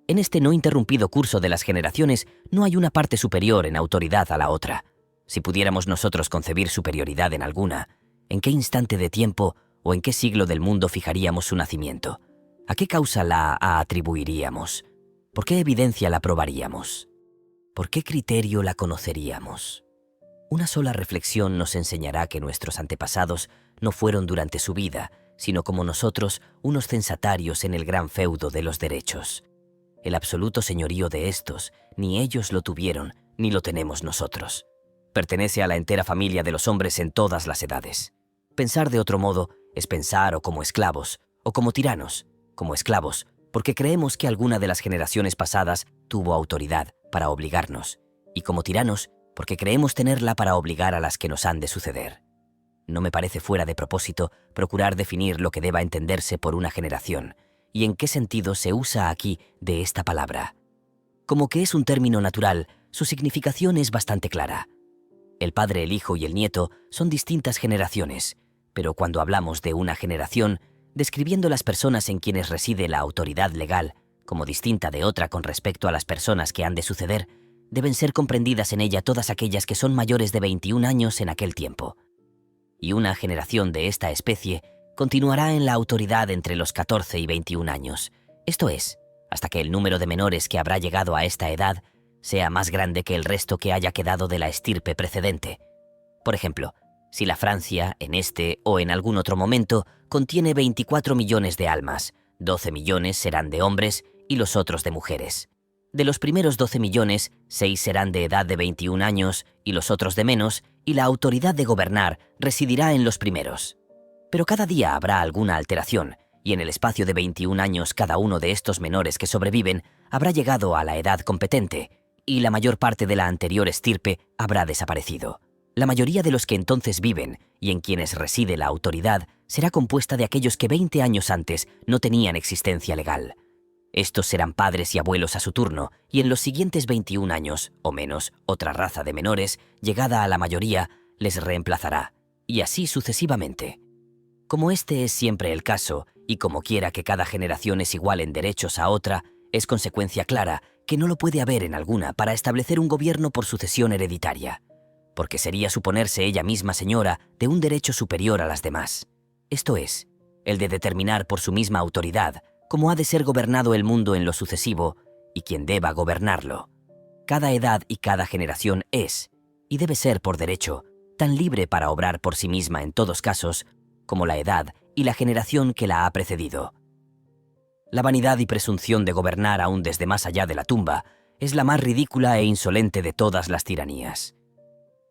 En este no interrumpido curso de las generaciones no hay una parte superior en autoridad a la otra. Si pudiéramos nosotros concebir superioridad en alguna, ¿en qué instante de tiempo o en qué siglo del mundo fijaríamos su nacimiento? ¿A qué causa la atribuiríamos? ¿Por qué evidencia la probaríamos? ¿Por qué criterio la conoceríamos? Una sola reflexión nos enseñará que nuestros antepasados no fueron durante su vida, sino como nosotros, unos censatarios en el gran feudo de los derechos. El absoluto señorío de estos, ni ellos lo tuvieron, ni lo tenemos nosotros. Pertenece a la entera familia de los hombres en todas las edades. Pensar de otro modo es pensar o como esclavos, o como tiranos, como esclavos, porque creemos que alguna de las generaciones pasadas tuvo autoridad para obligarnos, y como tiranos porque creemos tenerla para obligar a las que nos han de suceder. No me parece fuera de propósito procurar definir lo que deba entenderse por una generación y en qué sentido se usa aquí de esta palabra. Como que es un término natural, su significación es bastante clara. El padre, el hijo y el nieto son distintas generaciones, pero cuando hablamos de una generación, describiendo las personas en quienes reside la autoridad legal, como distinta de otra con respecto a las personas que han de suceder, deben ser comprendidas en ella todas aquellas que son mayores de 21 años en aquel tiempo. Y una generación de esta especie continuará en la autoridad entre los 14 y 21 años, esto es, hasta que el número de menores que habrá llegado a esta edad sea más grande que el resto que haya quedado de la estirpe precedente. Por ejemplo, si la Francia, en este o en algún otro momento, contiene 24 millones de almas, 12 millones serán de hombres y los otros de mujeres. De los primeros 12 millones, 6 serán de edad de 21 años y los otros de menos, y la autoridad de gobernar residirá en los primeros. Pero cada día habrá alguna alteración, y en el espacio de 21 años cada uno de estos menores que sobreviven habrá llegado a la edad competente, y la mayor parte de la anterior estirpe habrá desaparecido. La mayoría de los que entonces viven y en quienes reside la autoridad será compuesta de aquellos que 20 años antes no tenían existencia legal. Estos serán padres y abuelos a su turno, y en los siguientes 21 años, o menos, otra raza de menores, llegada a la mayoría, les reemplazará, y así sucesivamente. Como este es siempre el caso, y como quiera que cada generación es igual en derechos a otra, es consecuencia clara que no lo puede haber en alguna para establecer un gobierno por sucesión hereditaria, porque sería suponerse ella misma señora de un derecho superior a las demás. Esto es, el de determinar por su misma autoridad cómo ha de ser gobernado el mundo en lo sucesivo y quién deba gobernarlo. Cada edad y cada generación es, y debe ser por derecho, tan libre para obrar por sí misma en todos casos como la edad y la generación que la ha precedido. La vanidad y presunción de gobernar aún desde más allá de la tumba es la más ridícula e insolente de todas las tiranías.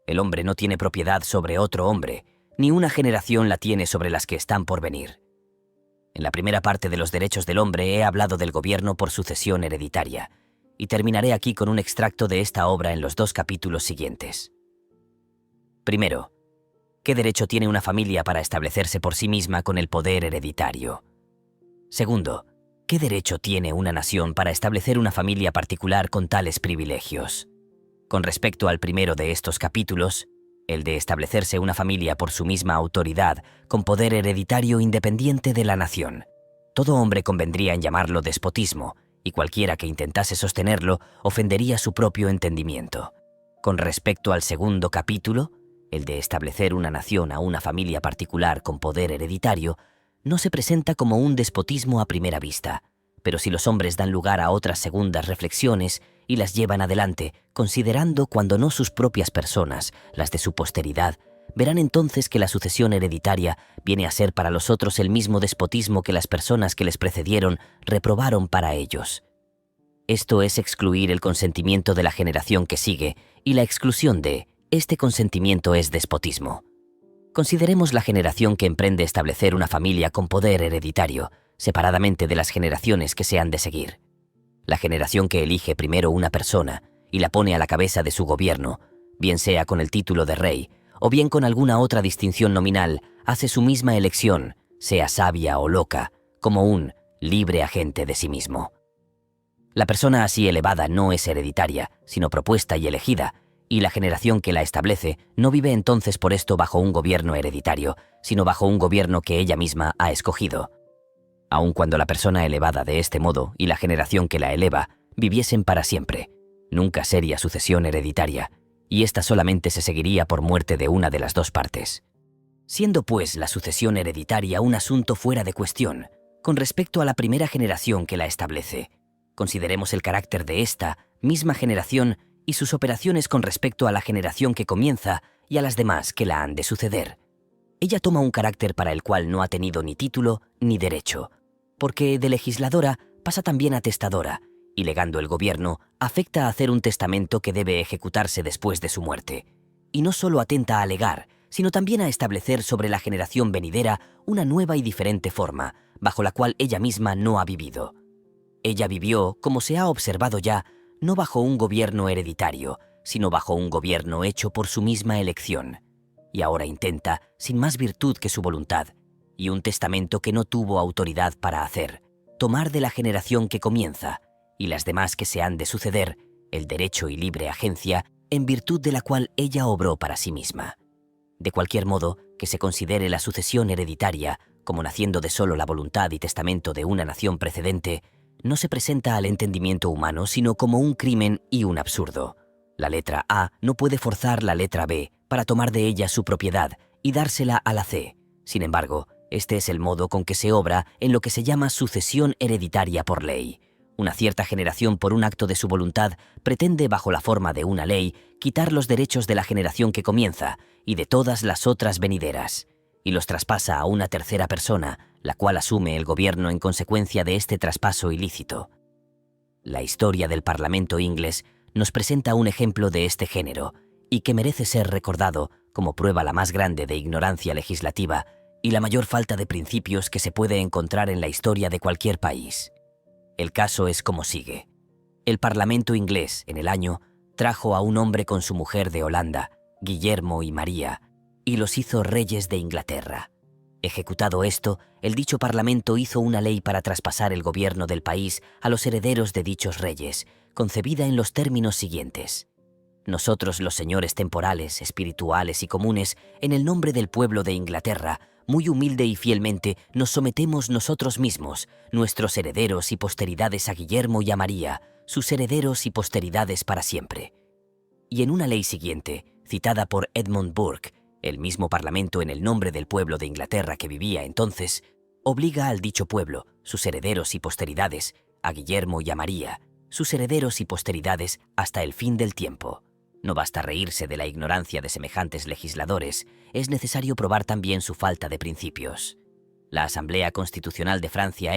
El hombre no tiene propiedad sobre otro hombre, ni una generación la tiene sobre las que están por venir. En la primera parte de los derechos del hombre he hablado del gobierno por sucesión hereditaria, y terminaré aquí con un extracto de esta obra en los 2 capítulos siguientes. Primero, ¿qué derecho tiene una familia para establecerse por sí misma con el poder hereditario? Segundo, ¿qué derecho tiene una nación para establecer una familia particular con tales privilegios? Con respecto al primero de estos capítulos, el de establecerse una familia por su misma autoridad, con poder hereditario independiente de la nación. Todo hombre convendría en llamarlo despotismo, y cualquiera que intentase sostenerlo ofendería su propio entendimiento. Con respecto al segundo capítulo, el de establecer una nación a una familia particular con poder hereditario, no se presenta como un despotismo a primera vista, pero si los hombres dan lugar a otras segundas reflexiones y las llevan adelante, considerando cuando no sus propias personas, las de su posteridad, verán entonces que la sucesión hereditaria viene a ser para los otros el mismo despotismo que las personas que les precedieron reprobaron para ellos. Esto es excluir el consentimiento de la generación que sigue, y la exclusión de este consentimiento es despotismo. Consideremos la generación que emprende establecer una familia con poder hereditario, separadamente de las generaciones que se han de seguir. La generación que elige primero una persona y la pone a la cabeza de su gobierno, bien sea con el título de rey o bien con alguna otra distinción nominal, hace su misma elección, sea sabia o loca, como un libre agente de sí mismo. La persona así elevada no es hereditaria, sino propuesta y elegida, y la generación que la establece no vive entonces por esto bajo un gobierno hereditario, sino bajo un gobierno que ella misma ha escogido. Aun cuando la persona elevada de este modo y la generación que la eleva viviesen para siempre, nunca sería sucesión hereditaria, y ésta solamente se seguiría por muerte de una de las dos partes. Siendo pues la sucesión hereditaria un asunto fuera de cuestión, con respecto a la primera generación que la establece, consideremos el carácter de esta misma generación y sus operaciones con respecto a la generación que comienza y a las demás que la han de suceder. Ella toma un carácter para el cual no ha tenido ni título ni derecho, porque de legisladora pasa también a testadora, y legando el gobierno, afecta a hacer un testamento que debe ejecutarse después de su muerte. Y no solo atenta a legar, sino también a establecer sobre la generación venidera una nueva y diferente forma, bajo la cual ella misma no ha vivido. Ella vivió, como se ha observado ya, no bajo un gobierno hereditario, sino bajo un gobierno hecho por su misma elección. Y ahora intenta, sin más virtud que su voluntad, y un testamento que no tuvo autoridad para hacer, tomar de la generación que comienza, y las demás que se han de suceder, el derecho y libre agencia, en virtud de la cual ella obró para sí misma. De cualquier modo, que se considere la sucesión hereditaria como naciendo de solo la voluntad y testamento de una nación precedente, no se presenta al entendimiento humano sino como un crimen y un absurdo. La letra A no puede forzar la letra B para tomar de ella su propiedad y dársela a la C. Sin embargo, este es el modo con que se obra en lo que se llama sucesión hereditaria por ley. Una cierta generación, por un acto de su voluntad, pretende, bajo la forma de una ley, quitar los derechos de la generación que comienza y de todas las otras venideras, y los traspasa a una tercera persona, la cual asume el gobierno en consecuencia de este traspaso ilícito. La historia del Parlamento inglés nos presenta un ejemplo de este género, y que merece ser recordado como prueba la más grande de ignorancia legislativa y la mayor falta de principios que se puede encontrar en la historia de cualquier país. El caso es como sigue. El Parlamento inglés, en el año, trajo a un hombre con su mujer de Holanda, Guillermo y María, y los hizo reyes de Inglaterra. Ejecutado esto, el dicho Parlamento hizo una ley para traspasar el gobierno del país a los herederos de dichos reyes, concebida en los términos siguientes: nosotros, los señores temporales, espirituales y comunes, en el nombre del pueblo de Inglaterra, muy humilde y fielmente, nos sometemos nosotros mismos, nuestros herederos y posteridades a Guillermo y a María, sus herederos y posteridades para siempre. Y en una ley siguiente, citada por Edmund Burke, el mismo Parlamento en el nombre del pueblo de Inglaterra que vivía entonces, obliga al dicho pueblo, sus herederos y posteridades, a Guillermo y a María, sus herederos y posteridades hasta el fin del tiempo. No basta reírse de la ignorancia de semejantes legisladores, es necesario probar también su falta de principios. La Asamblea Constitucional de Francia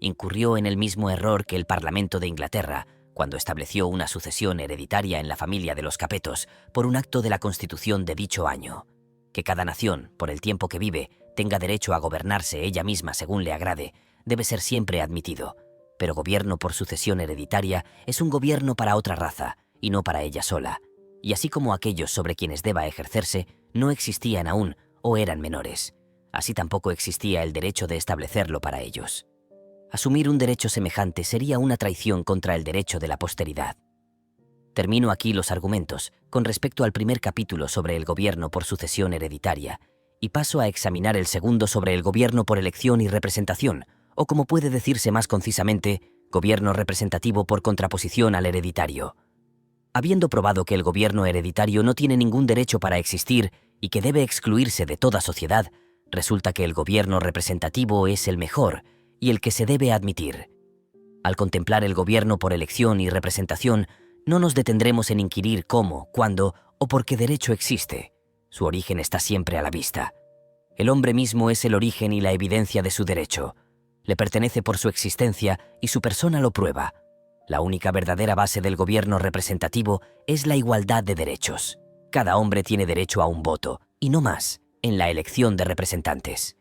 incurrió en el mismo error que el Parlamento de Inglaterra cuando estableció una sucesión hereditaria en la familia de los Capetos por un acto de la Constitución de dicho año. Que cada nación, por el tiempo que vive, tenga derecho a gobernarse ella misma según le agrade, debe ser siempre admitido, pero gobierno por sucesión hereditaria es un gobierno para otra raza y no para ella sola. Y así como aquellos sobre quienes deba ejercerse no existían aún o eran menores, así tampoco existía el derecho de establecerlo para ellos. Asumir un derecho semejante sería una traición contra el derecho de la posteridad. Termino aquí los argumentos con respecto al primer capítulo sobre el gobierno por sucesión hereditaria y paso a examinar el segundo sobre el gobierno por elección y representación, o como puede decirse más concisamente, gobierno representativo por contraposición al hereditario. Habiendo probado que el gobierno hereditario no tiene ningún derecho para existir y que debe excluirse de toda sociedad, resulta que el gobierno representativo es el mejor y el que se debe admitir. Al contemplar el gobierno por elección y representación, no nos detendremos en inquirir cómo, cuándo o por qué derecho existe. Su origen está siempre a la vista. El hombre mismo es el origen y la evidencia de su derecho. Le pertenece por su existencia y su persona lo prueba. La única verdadera base del gobierno representativo es la igualdad de derechos. Cada hombre tiene derecho a un voto, y no más, en la elección de representantes.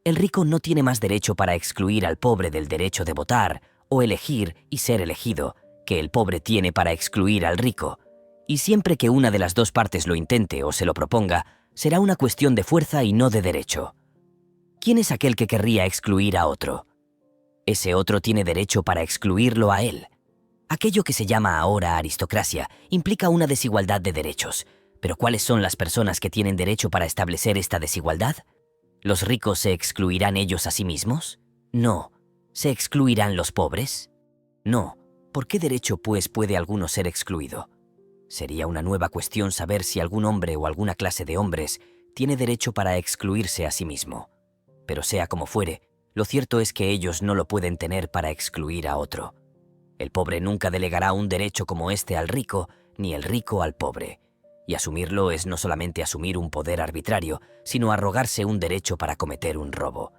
El rico no tiene más derecho para excluir al pobre del derecho de votar o elegir y ser elegido que el pobre tiene para excluir al rico, y siempre que una de las dos partes lo intente o se lo proponga, será una cuestión de fuerza y no de derecho. ¿Quién es aquel que querría excluir a otro? Ese otro tiene derecho para excluirlo a él. Aquello que se llama ahora aristocracia implica una desigualdad de derechos, pero ¿cuáles son las personas que tienen derecho para establecer esta desigualdad? ¿Los ricos se excluirán ellos a sí mismos? No. ¿Se excluirán los pobres? No. ¿Por qué derecho, pues, puede alguno ser excluido? Sería una nueva cuestión saber si algún hombre o alguna clase de hombres tiene derecho para excluirse a sí mismo. Pero sea como fuere, lo cierto es que ellos no lo pueden tener para excluir a otro. El pobre nunca delegará un derecho como este al rico, ni el rico al pobre. Y asumirlo es no solamente asumir un poder arbitrario, sino arrogarse un derecho para cometer un robo.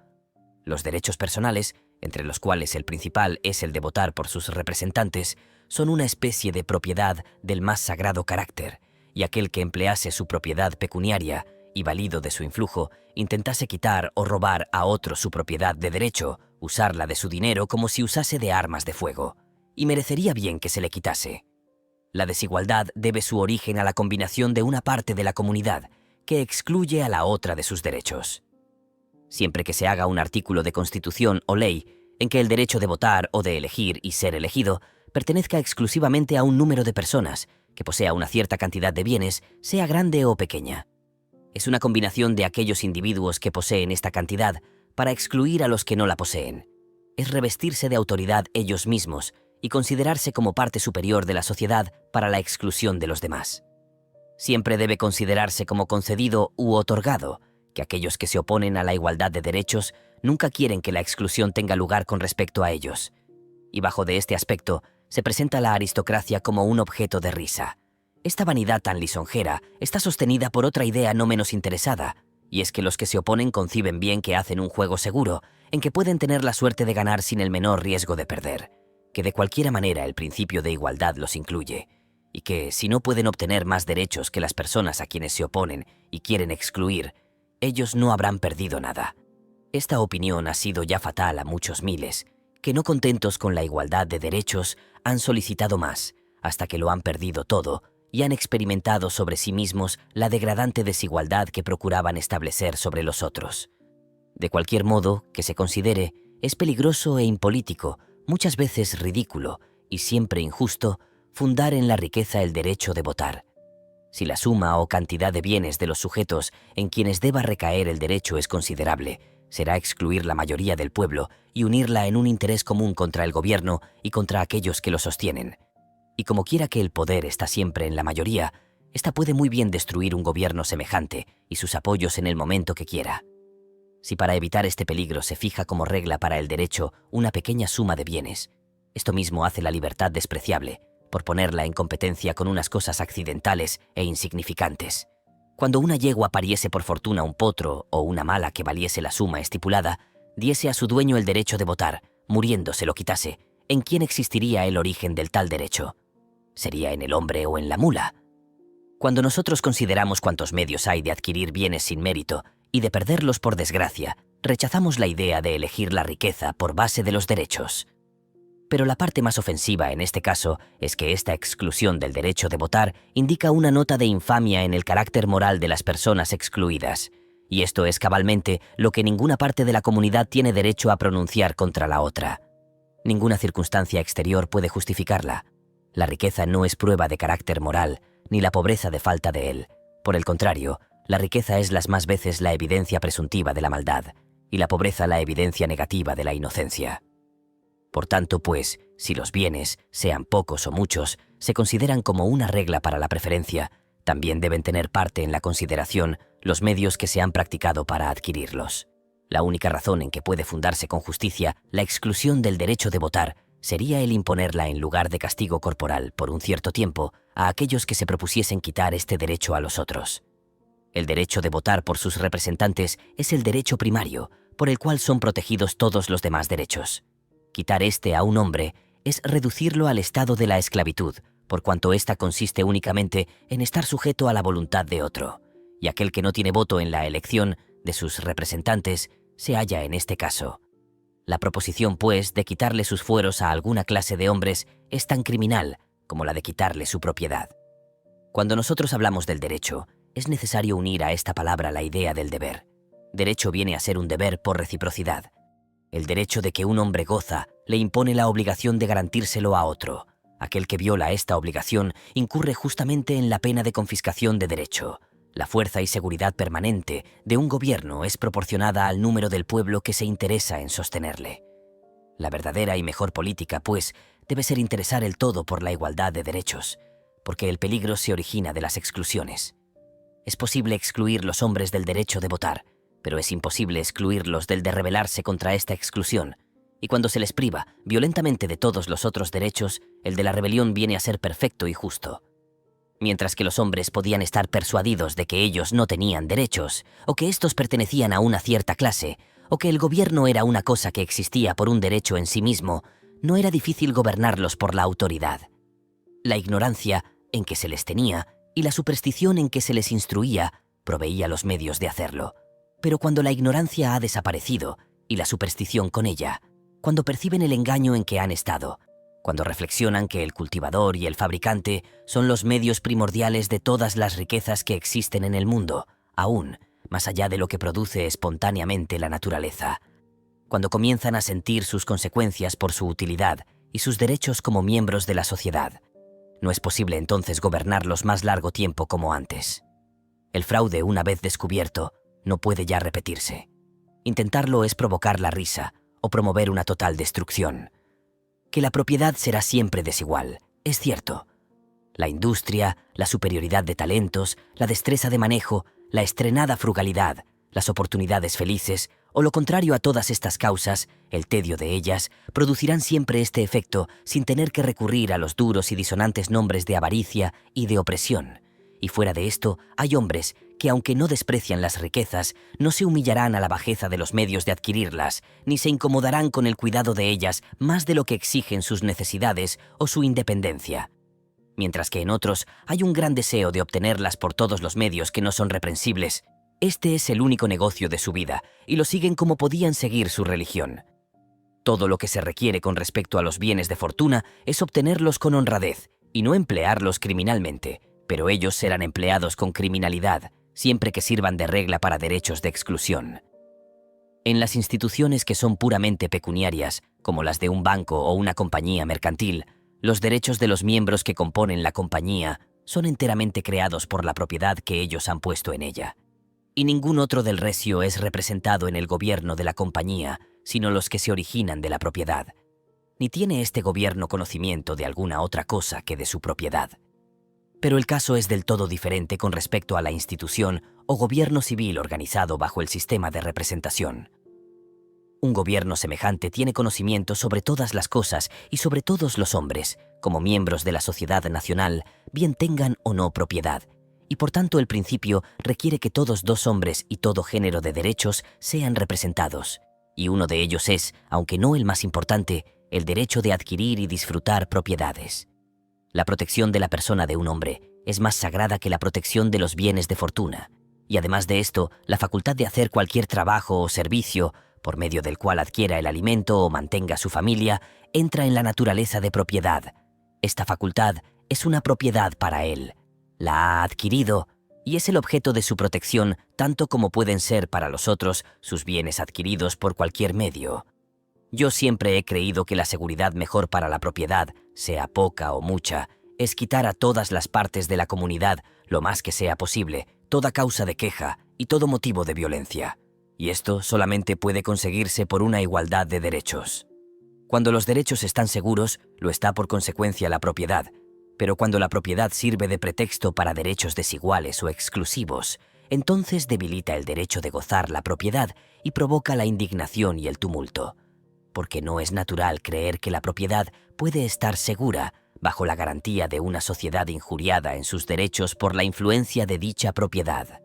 Los derechos personales, entre los cuales el principal es el de votar por sus representantes, son una especie de propiedad del más sagrado carácter, y aquel que emplease su propiedad pecuniaria y valido de su influjo, intentase quitar o robar a otro su propiedad de derecho, usarla de su dinero como si usase de armas de fuego, y merecería bien que se le quitase. La desigualdad debe su origen a la combinación de una parte de la comunidad que excluye a la otra de sus derechos. Siempre que se haga un artículo de constitución o ley en que el derecho de votar o de elegir y ser elegido pertenezca exclusivamente a un número de personas, que posea una cierta cantidad de bienes, sea grande o pequeña. Es una combinación de aquellos individuos que poseen esta cantidad para excluir a los que no la poseen. Es revestirse de autoridad ellos mismos y considerarse como parte superior de la sociedad para la exclusión de los demás. Siempre debe considerarse como concedido u otorgado que aquellos que se oponen a la igualdad de derechos nunca quieren que la exclusión tenga lugar con respecto a ellos. Y bajo de este aspecto, se presenta la aristocracia como un objeto de risa. Esta vanidad tan lisonjera está sostenida por otra idea no menos interesada, y es que los que se oponen conciben bien que hacen un juego seguro, en que pueden tener la suerte de ganar sin el menor riesgo de perder, que de cualquier manera el principio de igualdad los incluye, y que, si no pueden obtener más derechos que las personas a quienes se oponen y quieren excluir, ellos no habrán perdido nada. Esta opinión ha sido ya fatal a muchos miles, que no contentos con la igualdad de derechos, han solicitado más, hasta que lo han perdido todo, y han experimentado sobre sí mismos la degradante desigualdad que procuraban establecer sobre los otros. De cualquier modo que se considere, es peligroso e impolítico, muchas veces ridículo y siempre injusto, fundar en la riqueza el derecho de votar. Si la suma o cantidad de bienes de los sujetos en quienes deba recaer el derecho es considerable, será excluir la mayoría del pueblo y unirla en un interés común contra el gobierno y contra aquellos que lo sostienen. Y como quiera que el poder está siempre en la mayoría, ésta puede muy bien destruir un gobierno semejante y sus apoyos en el momento que quiera. Si para evitar este peligro se fija como regla para el derecho una pequeña suma de bienes, esto mismo hace la libertad despreciable, por ponerla en competencia con unas cosas accidentales e insignificantes. Cuando una yegua pariese por fortuna un potro o una mala que valiese la suma estipulada, diese a su dueño el derecho de votar, muriendo se lo quitase, ¿en quién existiría el origen del tal derecho? ¿Sería en el hombre o en la mula? Cuando nosotros consideramos cuántos medios hay de adquirir bienes sin mérito y de perderlos por desgracia, rechazamos la idea de elegir la riqueza por base de los derechos. Pero la parte más ofensiva en este caso es que esta exclusión del derecho de votar indica una nota de infamia en el carácter moral de las personas excluidas, y esto es cabalmente lo que ninguna parte de la comunidad tiene derecho a pronunciar contra la otra. Ninguna circunstancia exterior puede justificarla. La riqueza no es prueba de carácter moral, ni la pobreza de falta de él. Por el contrario, la riqueza es las más veces la evidencia presuntiva de la maldad, y la pobreza la evidencia negativa de la inocencia. Por tanto, pues, si los bienes, sean pocos o muchos, se consideran como una regla para la preferencia, también deben tener parte en la consideración los medios que se han practicado para adquirirlos. La única razón en que puede fundarse con justicia la exclusión del derecho de votar sería el imponerla en lugar de castigo corporal por un cierto tiempo a aquellos que se propusiesen quitar este derecho a los otros. El derecho de votar por sus representantes es el derecho primario, por el cual son protegidos todos los demás derechos. Quitar este a un hombre es reducirlo al estado de la esclavitud, por cuanto ésta consiste únicamente en estar sujeto a la voluntad de otro, y aquel que no tiene voto en la elección de sus representantes se halla en este caso. La proposición, pues, de quitarle sus fueros a alguna clase de hombres es tan criminal como la de quitarle su propiedad. Cuando nosotros hablamos del derecho, es necesario unir a esta palabra la idea del deber. Derecho viene a ser un deber por reciprocidad. El derecho de que un hombre goza le impone la obligación de garantírselo a otro. Aquel que viola esta obligación incurre justamente en la pena de confiscación de derecho. La fuerza y seguridad permanente de un gobierno es proporcionada al número del pueblo que se interesa en sostenerle. La verdadera y mejor política, pues, debe ser interesar el todo por la igualdad de derechos, porque el peligro se origina de las exclusiones. Es posible excluir los hombres del derecho de votar, pero es imposible excluirlos del de rebelarse contra esta exclusión, y cuando se les priva violentamente de todos los otros derechos, el de la rebelión viene a ser perfecto y justo. Mientras que los hombres podían estar persuadidos de que ellos no tenían derechos, o que éstos pertenecían a una cierta clase, o que el gobierno era una cosa que existía por un derecho en sí mismo, no era difícil gobernarlos por la autoridad. La ignorancia en que se les tenía y la superstición en que se les instruía proveía los medios de hacerlo. Pero cuando la ignorancia ha desaparecido, y la superstición con ella, cuando perciben el engaño en que han estado, cuando reflexionan que el cultivador y el fabricante son los medios primordiales de todas las riquezas que existen en el mundo, aún más allá de lo que produce espontáneamente la naturaleza. Cuando comienzan a sentir sus consecuencias por su utilidad y sus derechos como miembros de la sociedad, no es posible entonces gobernarlos más largo tiempo como antes. El fraude, una vez descubierto, no puede ya repetirse. Intentarlo es provocar la risa o promover una total destrucción. Que la propiedad será siempre desigual, es cierto. La industria, la superioridad de talentos, la destreza de manejo, la estrenada frugalidad, las oportunidades felices, o lo contrario a todas estas causas, el tedio de ellas, producirán siempre este efecto sin tener que recurrir a los duros y disonantes nombres de avaricia y de opresión. Y fuera de esto, hay hombres que, aunque no desprecian las riquezas, no se humillarán a la bajeza de los medios de adquirirlas, ni se incomodarán con el cuidado de ellas más de lo que exigen sus necesidades o su independencia. Mientras que en otros hay un gran deseo de obtenerlas por todos los medios que no son reprensibles. Este es el único negocio de su vida, y lo siguen como podían seguir su religión. Todo lo que se requiere con respecto a los bienes de fortuna es obtenerlos con honradez, y no emplearlos criminalmente, pero ellos serán empleados con criminalidad, siempre que sirvan de regla para derechos de exclusión. En las instituciones que son puramente pecuniarias, como las de un banco o una compañía mercantil, los derechos de los miembros que componen la compañía son enteramente creados por la propiedad que ellos han puesto en ella. Y ningún otro del recio es representado en el gobierno de la compañía, sino los que se originan de la propiedad. Ni tiene este gobierno conocimiento de alguna otra cosa que de su propiedad. Pero el caso es del todo diferente con respecto a la institución o gobierno civil organizado bajo el sistema de representación. Un gobierno semejante tiene conocimiento sobre todas las cosas y sobre todos los hombres, como miembros de la sociedad nacional, bien tengan o no propiedad, y por tanto el principio requiere que todos dos hombres y todo género de derechos sean representados, y uno de ellos es, aunque no el más importante, el derecho de adquirir y disfrutar propiedades. La protección de la persona de un hombre es más sagrada que la protección de los bienes de fortuna, y además de esto, la facultad de hacer cualquier trabajo o servicio por medio del cual adquiera el alimento o mantenga su familia, entra en la naturaleza de propiedad. Esta facultad es una propiedad para él. La ha adquirido y es el objeto de su protección tanto como pueden ser para los otros sus bienes adquiridos por cualquier medio. Yo siempre he creído que la seguridad mejor para la propiedad, sea poca o mucha, es quitar a todas las partes de la comunidad, lo más que sea posible, toda causa de queja y todo motivo de violencia. Y esto solamente puede conseguirse por una igualdad de derechos. Cuando los derechos están seguros, lo está por consecuencia la propiedad, pero cuando la propiedad sirve de pretexto para derechos desiguales o exclusivos, entonces debilita el derecho de gozar la propiedad y provoca la indignación y el tumulto, porque no es natural creer que la propiedad puede estar segura bajo la garantía de una sociedad injuriada en sus derechos por la influencia de dicha propiedad.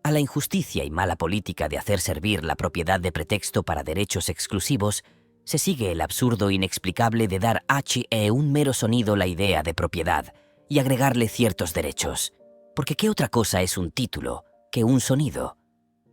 A la injusticia y mala política de hacer servir la propiedad de pretexto para derechos exclusivos, se sigue el absurdo inexplicable de dar un mero sonido la idea de propiedad y agregarle ciertos derechos. Porque ¿qué otra cosa es un título que un sonido?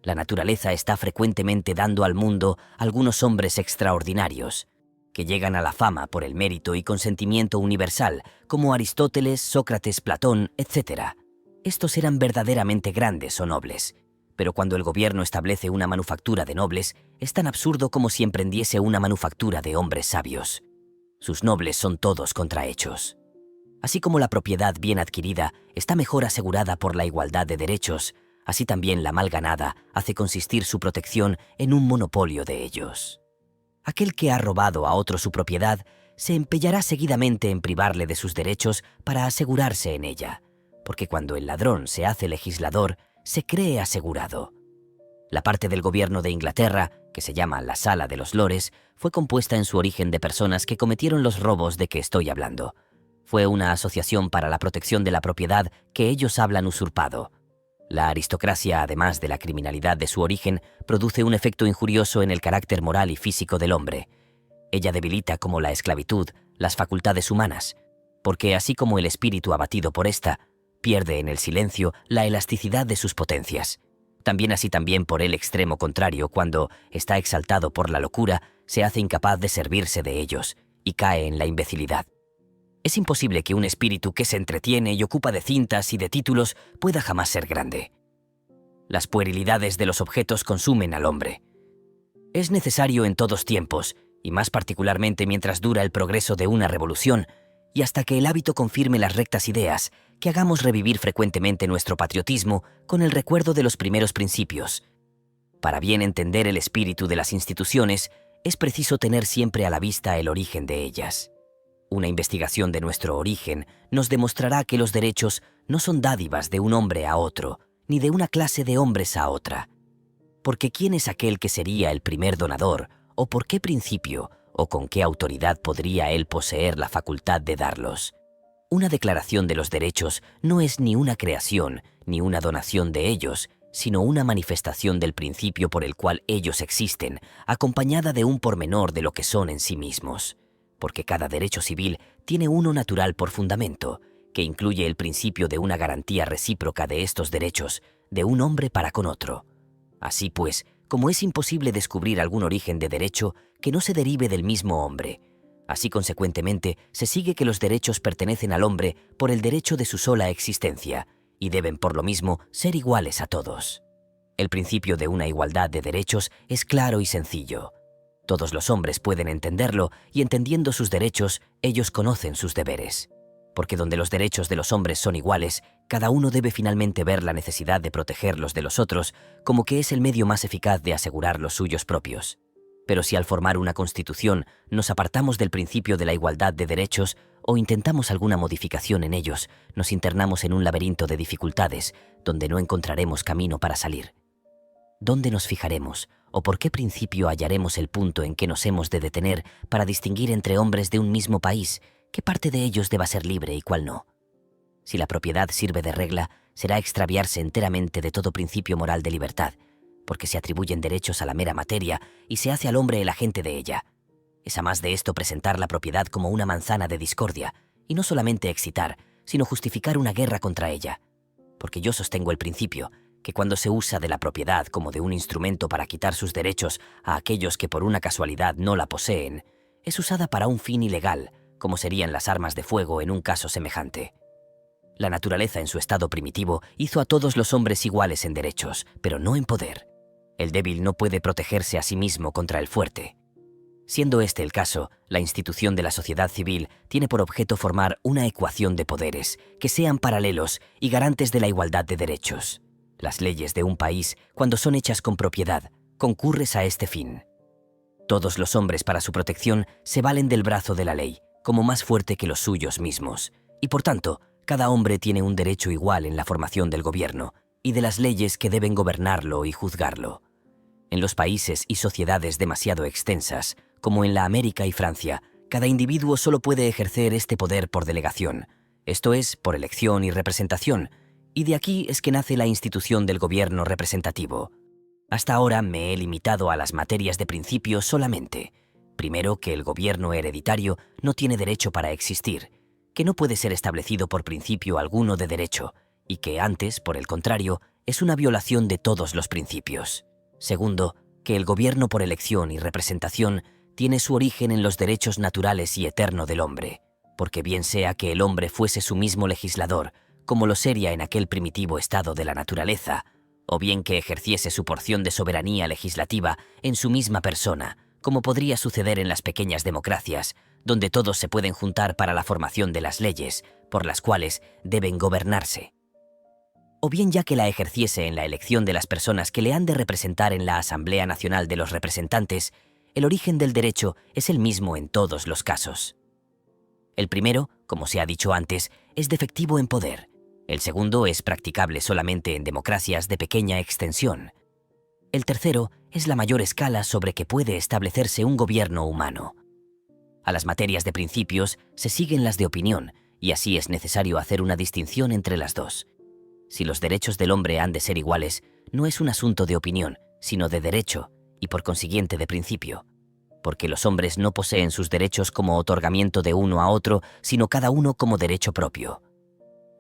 La naturaleza está frecuentemente dando al mundo algunos hombres extraordinarios, que llegan a la fama por el mérito y consentimiento universal, como Aristóteles, Sócrates, Platón, etc. Estos eran verdaderamente grandes o nobles, pero cuando el gobierno establece una manufactura de nobles, es tan absurdo como si emprendiese una manufactura de hombres sabios. Sus nobles son todos contrahechos. Así como la propiedad bien adquirida está mejor asegurada por la igualdad de derechos, así también la mal ganada hace consistir su protección en un monopolio de ellos. Aquel que ha robado a otro su propiedad se empeñará seguidamente en privarle de sus derechos para asegurarse en ella, porque cuando el ladrón se hace legislador, se cree asegurado. La parte del gobierno de Inglaterra, que se llama la Sala de los Lores, fue compuesta en su origen de personas que cometieron los robos de que estoy hablando. Fue una asociación para la protección de la propiedad que ellos hablan usurpado. La aristocracia, además de la criminalidad de su origen, produce un efecto injurioso en el carácter moral y físico del hombre. Ella debilita, como la esclavitud, las facultades humanas, porque así como el espíritu abatido por esta, pierde en el silencio la elasticidad de sus potencias. También por el extremo contrario, cuando está exaltado por la locura, se hace incapaz de servirse de ellos, y cae en la imbecilidad. Es imposible que un espíritu que se entretiene y ocupa de cintas y de títulos pueda jamás ser grande. Las puerilidades de los objetos consumen al hombre. Es necesario en todos tiempos, y más particularmente mientras dura el progreso de una revolución, y hasta que el hábito confirme las rectas ideas, que hagamos revivir frecuentemente nuestro patriotismo con el recuerdo de los primeros principios. Para bien entender el espíritu de las instituciones, es preciso tener siempre a la vista el origen de ellas. Una investigación de nuestro origen nos demostrará que los derechos no son dádivas de un hombre a otro, ni de una clase de hombres a otra. Porque ¿quién es aquel que sería el primer donador, o por qué principio, o con qué autoridad podría él poseer la facultad de darlos? Una declaración de los derechos no es ni una creación, ni una donación de ellos, sino una manifestación del principio por el cual ellos existen, acompañada de un pormenor de lo que son en sí mismos. Porque cada derecho civil tiene uno natural por fundamento, que incluye el principio de una garantía recíproca de estos derechos, de un hombre para con otro. Así pues, como es imposible descubrir algún origen de derecho que no se derive del mismo hombre, así consecuentemente se sigue que los derechos pertenecen al hombre por el derecho de su sola existencia, y deben por lo mismo ser iguales a todos. El principio de una igualdad de derechos es claro y sencillo. Todos los hombres pueden entenderlo, y entendiendo sus derechos, ellos conocen sus deberes. Porque donde los derechos de los hombres son iguales, cada uno debe finalmente ver la necesidad de proteger los de los otros, como que es el medio más eficaz de asegurar los suyos propios. Pero si al formar una constitución nos apartamos del principio de la igualdad de derechos o intentamos alguna modificación en ellos, nos internamos en un laberinto de dificultades donde no encontraremos camino para salir. ¿Dónde nos fijaremos o por qué principio hallaremos el punto en que nos hemos de detener para distinguir entre hombres de un mismo país qué parte de ellos deba ser libre y cuál no? Si la propiedad sirve de regla, será extraviarse enteramente de todo principio moral de libertad, porque se atribuyen derechos a la mera materia y se hace al hombre el agente de ella. Es a más de esto presentar la propiedad como una manzana de discordia, y no solamente excitar, sino justificar una guerra contra ella. Porque yo sostengo el principio, que cuando se usa de la propiedad como de un instrumento para quitar sus derechos a aquellos que por una casualidad no la poseen, es usada para un fin ilegal, como serían las armas de fuego en un caso semejante. La naturaleza en su estado primitivo hizo a todos los hombres iguales en derechos, pero no en poder. El débil no puede protegerse a sí mismo contra el fuerte. Siendo este el caso, la institución de la sociedad civil tiene por objeto formar una ecuación de poderes que sean paralelos y garantes de la igualdad de derechos. Las leyes de un país, cuando son hechas con propiedad, concurren a este fin. Todos los hombres para su protección se valen del brazo de la ley, como más fuerte que los suyos mismos, y por tanto, cada hombre tiene un derecho igual en la formación del gobierno y de las leyes que deben gobernarlo y juzgarlo. En los países y sociedades demasiado extensas, como en la América y Francia, cada individuo solo puede ejercer este poder por delegación, esto es, por elección y representación, y de aquí es que nace la institución del gobierno representativo. Hasta ahora me he limitado a las materias de principio solamente. Primero, que el gobierno hereditario no tiene derecho para existir, que no puede ser establecido por principio alguno de derecho, y que antes, por el contrario, es una violación de todos los principios. Segundo, que el gobierno por elección y representación tiene su origen en los derechos naturales y eterno del hombre, porque bien sea que el hombre fuese su mismo legislador, como lo sería en aquel primitivo estado de la naturaleza, o bien que ejerciese su porción de soberanía legislativa en su misma persona, como podría suceder en las pequeñas democracias, donde todos se pueden juntar para la formación de las leyes, por las cuales deben gobernarse. O bien ya que la ejerciese en la elección de las personas que le han de representar en la Asamblea Nacional de los Representantes, el origen del derecho es el mismo en todos los casos. El primero, como se ha dicho antes, es defectivo en poder. El segundo es practicable solamente en democracias de pequeña extensión. El tercero es la mayor escala sobre que puede establecerse un gobierno humano. A las materias de principios se siguen las de opinión, y así es necesario hacer una distinción entre las dos. Si los derechos del hombre han de ser iguales, no es un asunto de opinión, sino de derecho, y por consiguiente de principio. Porque los hombres no poseen sus derechos como otorgamiento de uno a otro, sino cada uno como derecho propio.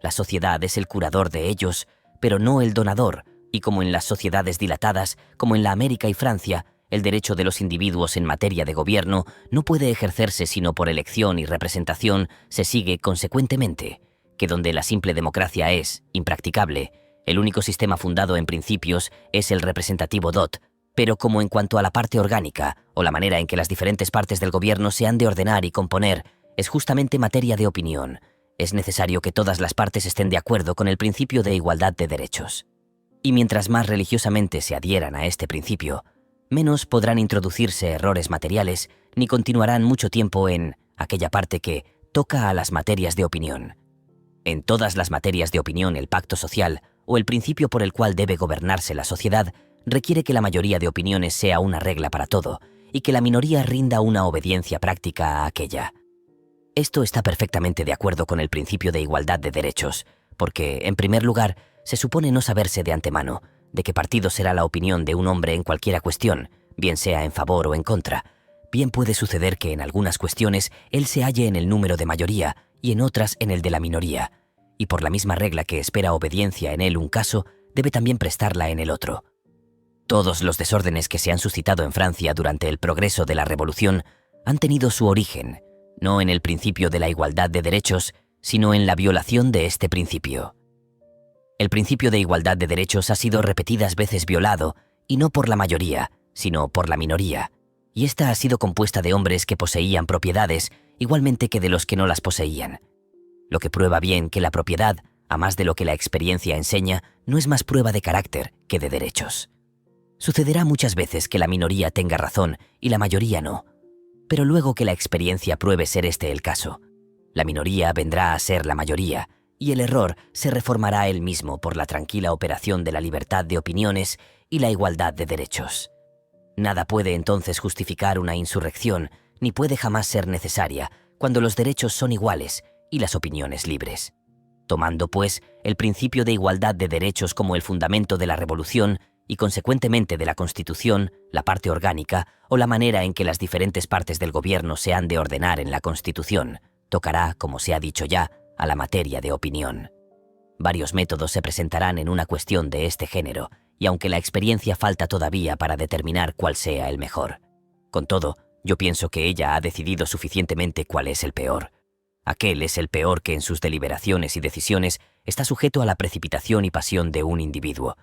La sociedad es el curador de ellos, pero no el donador, y como en las sociedades dilatadas, como en la América y Francia, el derecho de los individuos en materia de gobierno no puede ejercerse sino por elección y representación, se sigue consecuentemente que donde la simple democracia es impracticable, el único sistema fundado en principios es el representativo DOT, pero como en cuanto a la parte orgánica o la manera en que las diferentes partes del gobierno se han de ordenar y componer, es justamente materia de opinión, es necesario que todas las partes estén de acuerdo con el principio de igualdad de derechos. Y mientras más religiosamente se adhieran a este principio, menos podrán introducirse errores materiales ni continuarán mucho tiempo en aquella parte que toca a las materias de opinión. En todas las materias de opinión, el pacto social, o el principio por el cual debe gobernarse la sociedad, requiere que la mayoría de opiniones sea una regla para todo, y que la minoría rinda una obediencia práctica a aquella. Esto está perfectamente de acuerdo con el principio de igualdad de derechos, porque, en primer lugar, se supone no saberse de antemano de qué partido será la opinión de un hombre en cualquiera cuestión, bien sea en favor o en contra. Bien puede suceder que en algunas cuestiones él se halle en el número de mayoría y en otras en el de la minoría, y por la misma regla que espera obediencia en él un caso, debe también prestarla en el otro. Todos los desórdenes que se han suscitado en Francia durante el progreso de la Revolución han tenido su origen, no en el principio de la igualdad de derechos, sino en la violación de este principio. El principio de igualdad de derechos ha sido repetidas veces violado, y no por la mayoría, sino por la minoría, y esta ha sido compuesta de hombres que poseían propiedades, igualmente que de los que no las poseían. Lo que prueba bien que la propiedad, a más de lo que la experiencia enseña, no es más prueba de carácter que de derechos. Sucederá muchas veces que la minoría tenga razón y la mayoría no, pero luego que la experiencia pruebe ser este el caso, la minoría vendrá a ser la mayoría, y el error se reformará él mismo por la tranquila operación de la libertad de opiniones y la igualdad de derechos. Nada puede entonces justificar una insurrección, ni puede jamás ser necesaria, cuando los derechos son iguales y las opiniones libres. Tomando, pues, el principio de igualdad de derechos como el fundamento de la revolución y, consecuentemente, de la Constitución, la parte orgánica o la manera en que las diferentes partes del gobierno se han de ordenar en la Constitución, tocará, como se ha dicho ya, a la materia de opinión. Varios métodos se presentarán en una cuestión de este género, y aunque la experiencia falta todavía para determinar cuál sea el mejor. Con todo, yo pienso que ella ha decidido suficientemente cuál es el peor. Aquel es el peor que en sus deliberaciones y decisiones está sujeto a la precipitación y pasión de un individuo.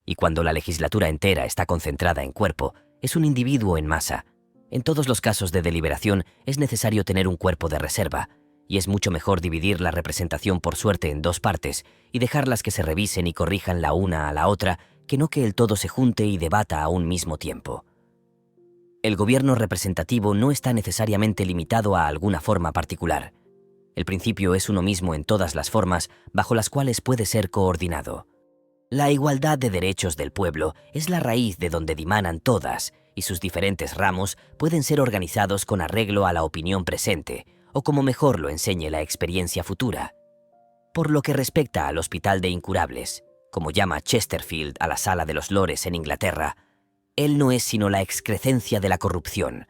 Y cuando la legislatura entera está concentrada en cuerpo, es un individuo en masa. En todos los casos de deliberación es necesario tener un cuerpo de reserva, y es mucho mejor dividir la representación por suerte en dos partes y dejarlas que se revisen y corrijan la una a la otra, que no que el todo se junte y debata a un mismo tiempo. El gobierno representativo no está necesariamente limitado a alguna forma particular. El principio es uno mismo en todas las formas bajo las cuales puede ser coordinado. La igualdad de derechos del pueblo es la raíz de donde dimanan todas, y sus diferentes ramos pueden ser organizados con arreglo a la opinión presente, o como mejor lo enseñe la experiencia futura. Por lo que respecta al Hospital de Incurables, como llama Chesterfield a la Sala de los Lores en Inglaterra, él no es sino la excrecencia de la corrupción,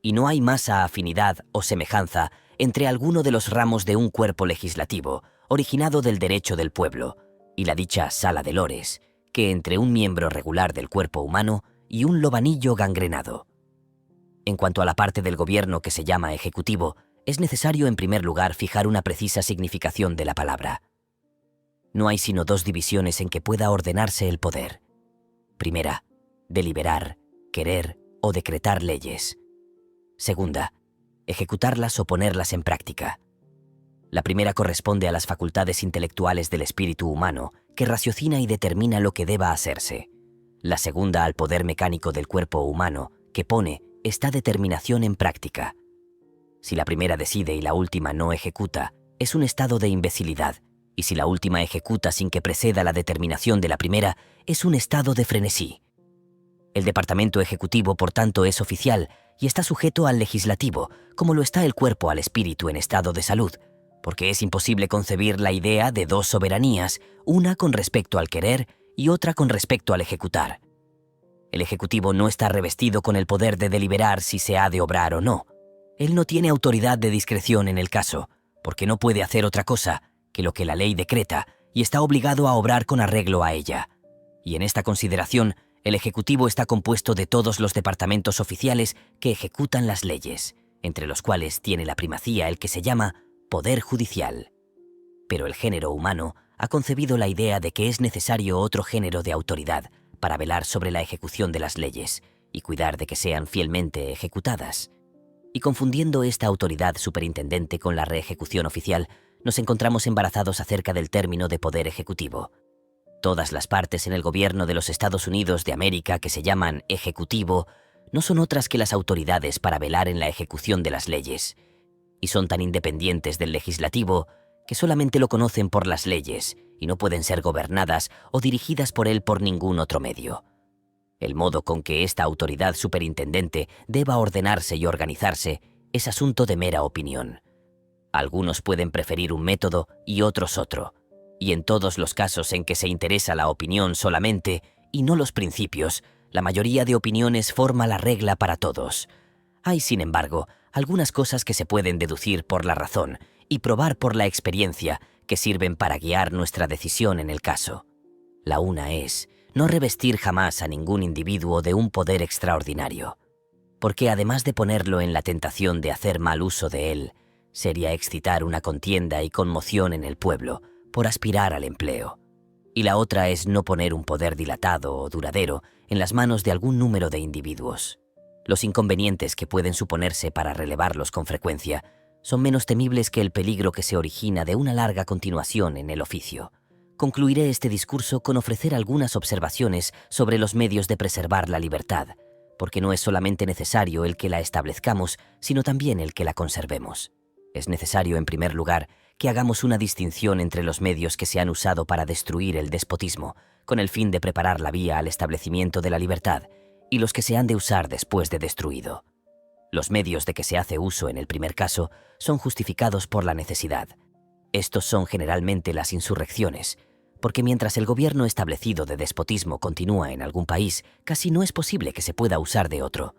y no hay masa afinidad o semejanza entre alguno de los ramos de un cuerpo legislativo, originado del derecho del pueblo, y la dicha Sala de Lores, que entre un miembro regular del cuerpo humano y un lobanillo gangrenado. En cuanto a la parte del gobierno que se llama ejecutivo, es necesario en primer lugar fijar una precisa significación de la palabra. No hay sino dos divisiones en que pueda ordenarse el poder. Primera, deliberar, querer o decretar leyes. Segunda, ejecutarlas o ponerlas en práctica. La primera corresponde a las facultades intelectuales del espíritu humano, que raciocina y determina lo que deba hacerse. La segunda al poder mecánico del cuerpo humano, que pone esta determinación en práctica. Si la primera decide y la última no ejecuta, es un estado de imbecilidad, y si la última ejecuta sin que preceda la determinación de la primera, es un estado de frenesí. El departamento ejecutivo, por tanto, es oficial y está sujeto al legislativo, como lo está el cuerpo al espíritu en estado de salud, porque es imposible concebir la idea de dos soberanías, una con respecto al querer y otra con respecto al ejecutar. El ejecutivo no está revestido con el poder de deliberar si se ha de obrar o no. Él no tiene autoridad de discreción en el caso, porque no puede hacer otra cosa que lo que la ley decreta y está obligado a obrar con arreglo a ella. Y en esta consideración, El Ejecutivo está compuesto de todos los departamentos oficiales que ejecutan las leyes, entre los cuales tiene la primacía el que se llama Poder Judicial. Pero el género humano ha concebido la idea de que es necesario otro género de autoridad para velar sobre la ejecución de las leyes y cuidar de que sean fielmente ejecutadas. Y confundiendo esta autoridad superintendente con la reejecución oficial, nos encontramos embarazados acerca del término de poder ejecutivo. Todas las partes en el gobierno de los Estados Unidos de América que se llaman ejecutivo no son otras que las autoridades para velar en la ejecución de las leyes, y son tan independientes del legislativo que solamente lo conocen por las leyes y no pueden ser gobernadas o dirigidas por él por ningún otro medio. El modo con que esta autoridad superintendente deba ordenarse y organizarse es asunto de mera opinión. Algunos pueden preferir un método y otros otro, y en todos los casos en que se interesa la opinión solamente y no los principios, la mayoría de opiniones forma la regla para todos. Hay, sin embargo, algunas cosas que se pueden deducir por la razón y probar por la experiencia que sirven para guiar nuestra decisión en el caso. La una es no revestir jamás a ningún individuo de un poder extraordinario, porque además de ponerlo en la tentación de hacer mal uso de él, sería excitar una contienda y conmoción en el pueblo por aspirar al empleo. Y la otra es no poner un poder dilatado o duradero en las manos de algún número de individuos. Los inconvenientes que pueden suponerse para relevarlos con frecuencia son menos temibles que el peligro que se origina de una larga continuación en el oficio. Concluiré este discurso con ofrecer algunas observaciones sobre los medios de preservar la libertad, porque no es solamente necesario el que la establezcamos, sino también el que la conservemos. Es necesario, en primer lugar, que hagamos una distinción entre los medios que se han usado para destruir el despotismo, con el fin de preparar la vía al establecimiento de la libertad, y los que se han de usar después de destruido. Los medios de que se hace uso en el primer caso son justificados por la necesidad. Estos son generalmente las insurrecciones, porque mientras el gobierno establecido de despotismo continúa en algún país, casi no es posible que se pueda usar de otro.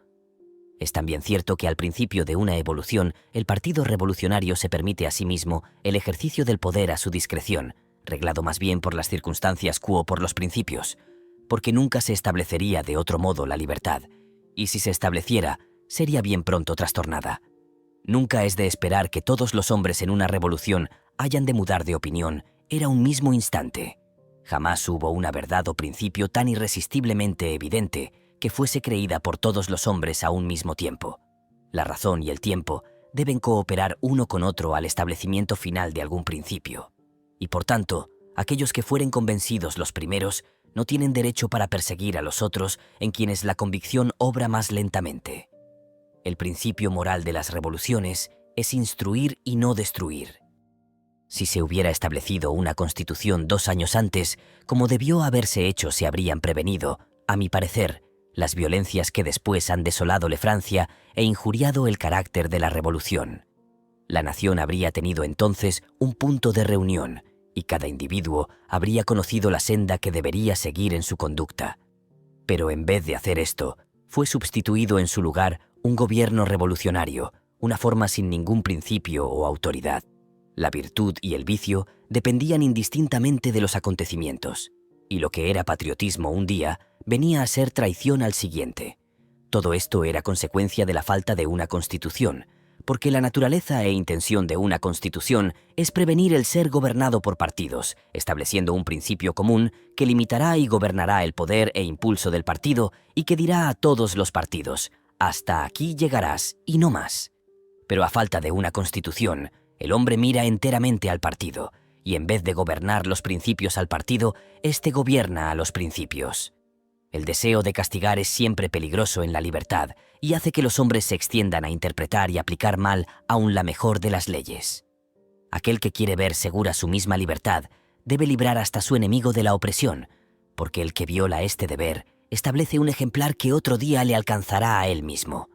Es también cierto que al principio de una evolución, el Partido Revolucionario se permite a sí mismo el ejercicio del poder a su discreción, reglado más bien por las circunstancias que por los principios, porque nunca se establecería de otro modo la libertad, y si se estableciera, sería bien pronto trastornada. Nunca es de esperar que todos los hombres en una revolución hayan de mudar de opinión, era un mismo instante. Jamás hubo una verdad o principio tan irresistiblemente evidente que fuese creída por todos los hombres a un mismo tiempo. La razón y el tiempo deben cooperar uno con otro al establecimiento final de algún principio, y por tanto, aquellos que fueren convencidos los primeros no tienen derecho para perseguir a los otros en quienes la convicción obra más lentamente. El principio moral de las revoluciones es instruir y no destruir. Si se hubiera establecido una constitución 2 años antes, como debió haberse hecho, se habrían prevenido, a mi parecer, las violencias que después han desolado la Francia e injuriado el carácter de la revolución. La nación habría tenido entonces un punto de reunión, y cada individuo habría conocido la senda que debería seguir en su conducta. Pero en vez de hacer esto, fue sustituido en su lugar un gobierno revolucionario, una forma sin ningún principio o autoridad. La virtud y el vicio dependían indistintamente de los acontecimientos, y lo que era patriotismo un día venía a ser traición al siguiente. Todo esto era consecuencia de la falta de una constitución, porque la naturaleza e intención de una constitución es prevenir el ser gobernado por partidos, estableciendo un principio común que limitará y gobernará el poder e impulso del partido y que dirá a todos los partidos: hasta aquí llegarás y no más. Pero a falta de una constitución, el hombre mira enteramente al partido, y en vez de gobernar los principios al partido, éste gobierna a los principios. El deseo de castigar es siempre peligroso en la libertad y hace que los hombres se extiendan a interpretar y aplicar mal aún la mejor de las leyes. Aquel que quiere ver segura su misma libertad debe librar hasta su enemigo de la opresión, porque el que viola este deber establece un ejemplar que otro día le alcanzará a él mismo.